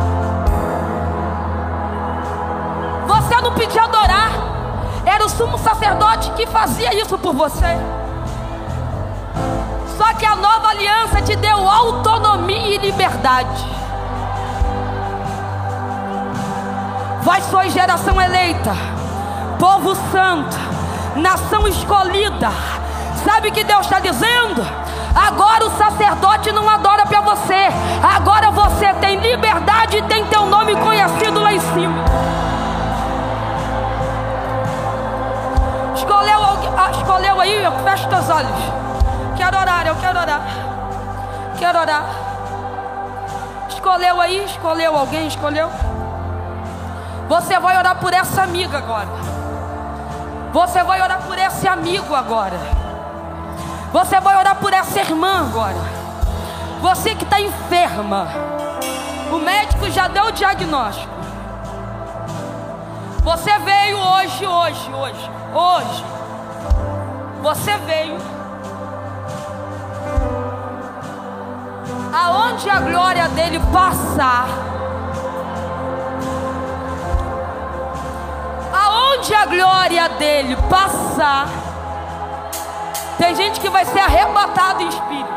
Você não podia adorar. Era o sumo sacerdote que fazia isso por você. Só que a nova aliança te deu autonomia e liberdade. Vós sois geração eleita, povo santo, nação escolhida. Sabe o que Deus está dizendo? Agora o sacerdote não adora para você. Agora você tem liberdade e tem teu nome conhecido lá em cima. Escolheu aí? Fecha os teus olhos. Quero orar, eu quero orar. Quero orar. Escolheu aí? Escolheu alguém? Escolheu? Você vai orar por essa amiga agora. Você vai orar por esse amigo agora. Você vai orar por essa irmã agora. Você que está enferma. O médico já deu o diagnóstico. Você veio hoje. Você veio aonde a glória dele passar. Aonde a glória dele passar, tem gente que vai ser arrebatado em espírito.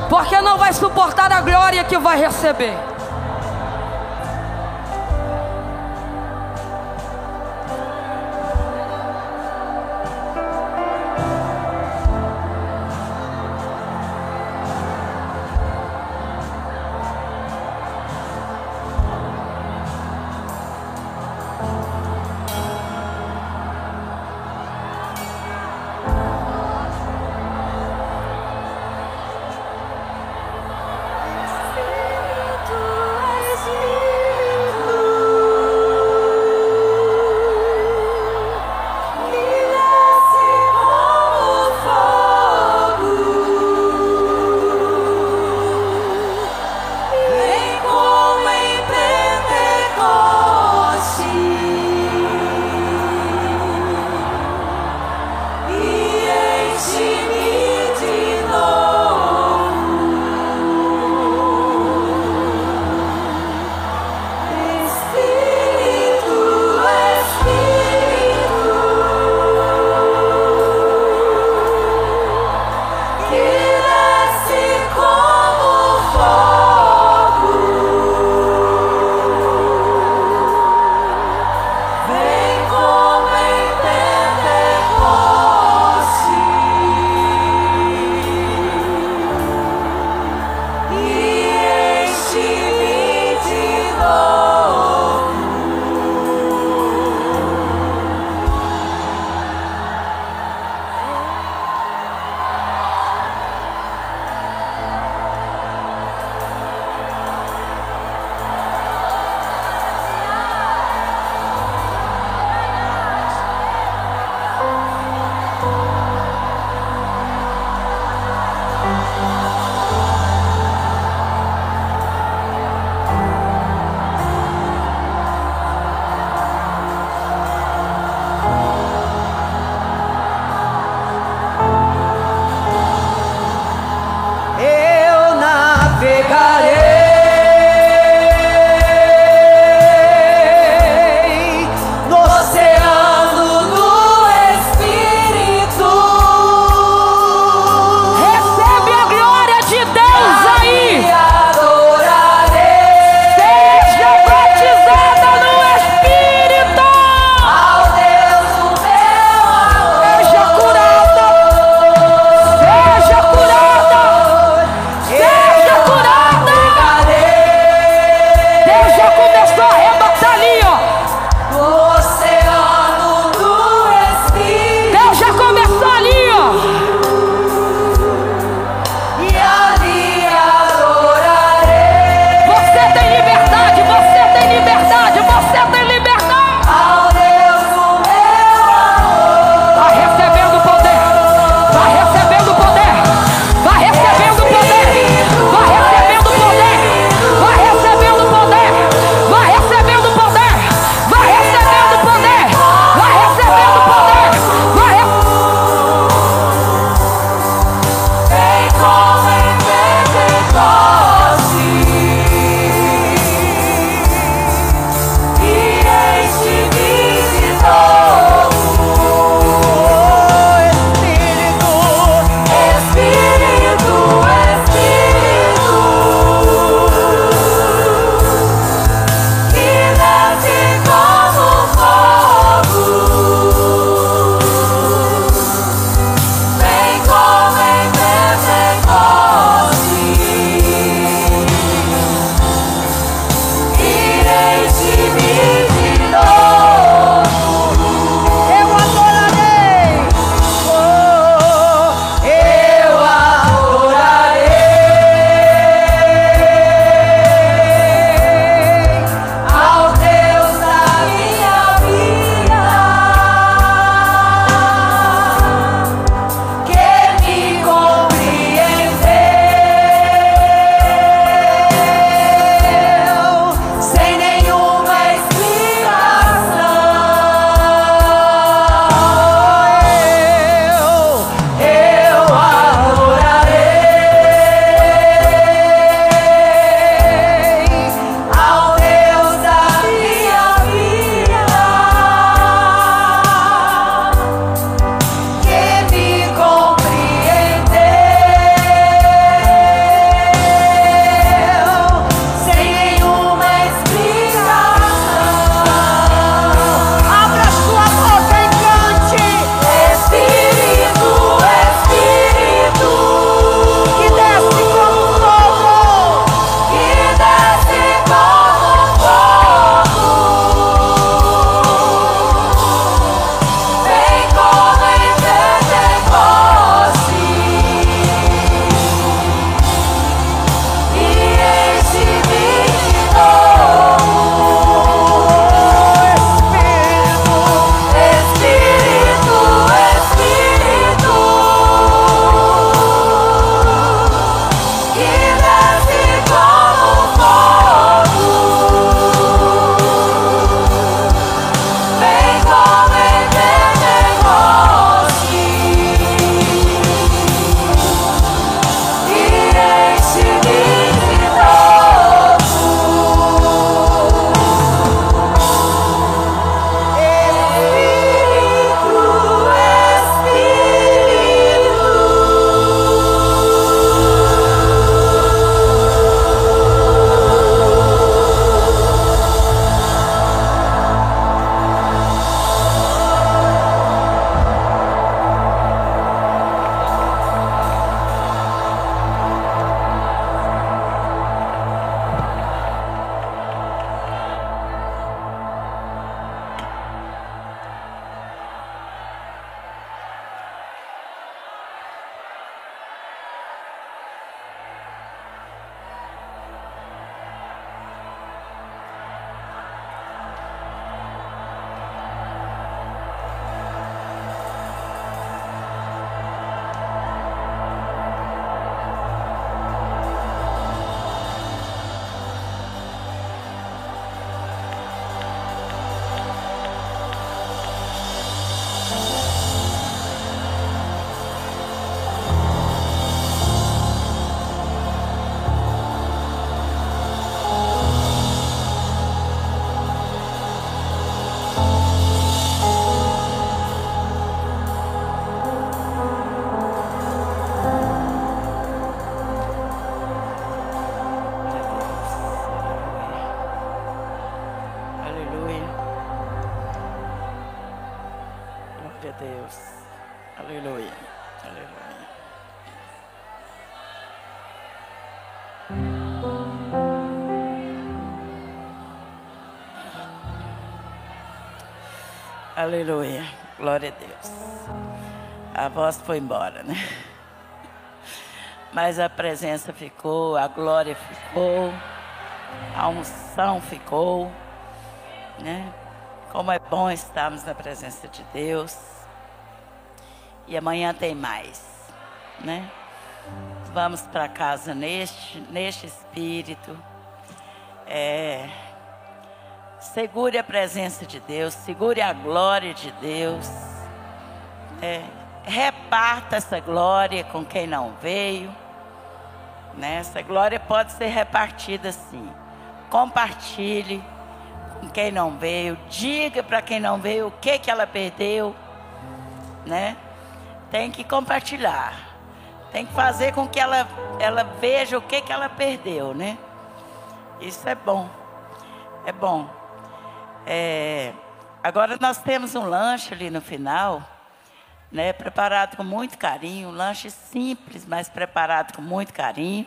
Porque não vai suportar a glória que vai receber. Espírito Glória a Deus. Aleluia. Aleluia. Aleluia. Glória a Deus. A voz foi embora, né? Mas a presença ficou, a glória ficou, a unção ficou, né? Como é bom estarmos na presença de Deus. E amanhã tem mais, né? Vamos para casa neste espírito. Segure a presença de Deus, segure a glória de Deus. Reparta essa glória com quem não veio, né? Essa glória pode ser repartida assim. Compartilhe com quem não veio, diga para quem não veio o que ela perdeu, né? Tem que compartilhar, tem que fazer com que ela veja o que ela perdeu, né? Isso é bom, é bom. Agora nós temos um lanche ali no final, né, preparado com muito carinho, um lanche simples, mas preparado com muito carinho.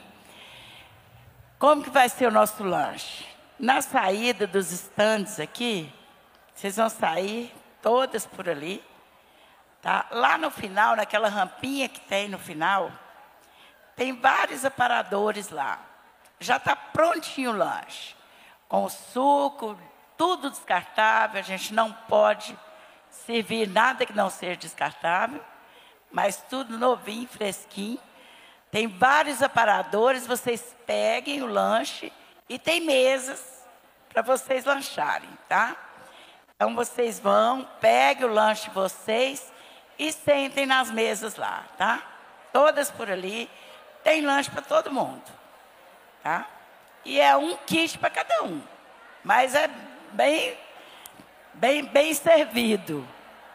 Como que vai ser o nosso lanche? Na saída dos estandes aqui, vocês vão sair todas por ali, tá? Lá no final, naquela rampinha que tem no final, tem vários aparadores lá. Já está prontinho o lanche, com o suco, tudo descartável. A gente não pode servir nada que não seja descartável, mas tudo novinho, fresquinho. Tem vários aparadores, vocês peguem o lanche e tem mesas para vocês lancharem, tá? Então vocês vão, peguem o lanche de vocês e sentem nas mesas lá, tá? Todas por ali, tem lanche para todo mundo, tá? E é um kit para cada um, mas é bem servido,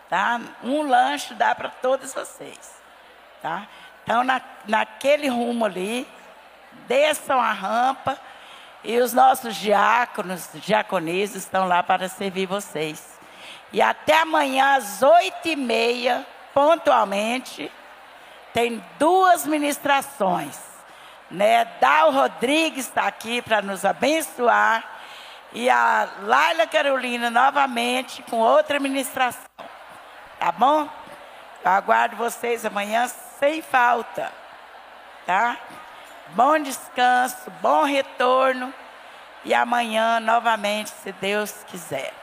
tá? Um lanche dá para todos vocês, tá? Então, naquele rumo ali, desçam a rampa e os nossos diáconos, diaconisas estão lá para servir vocês. E até amanhã, às 8h30, pontualmente, tem 2 ministrações, né? Dal Rodrigues está aqui para nos abençoar. E a Laila Carolina, novamente, com outra ministração. Tá bom? Eu aguardo vocês amanhã sem falta. Tá? Bom descanso, bom retorno. E amanhã, novamente, se Deus quiser.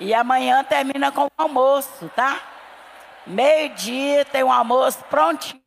E amanhã termina com o almoço, tá? 12h tem um almoço prontinho.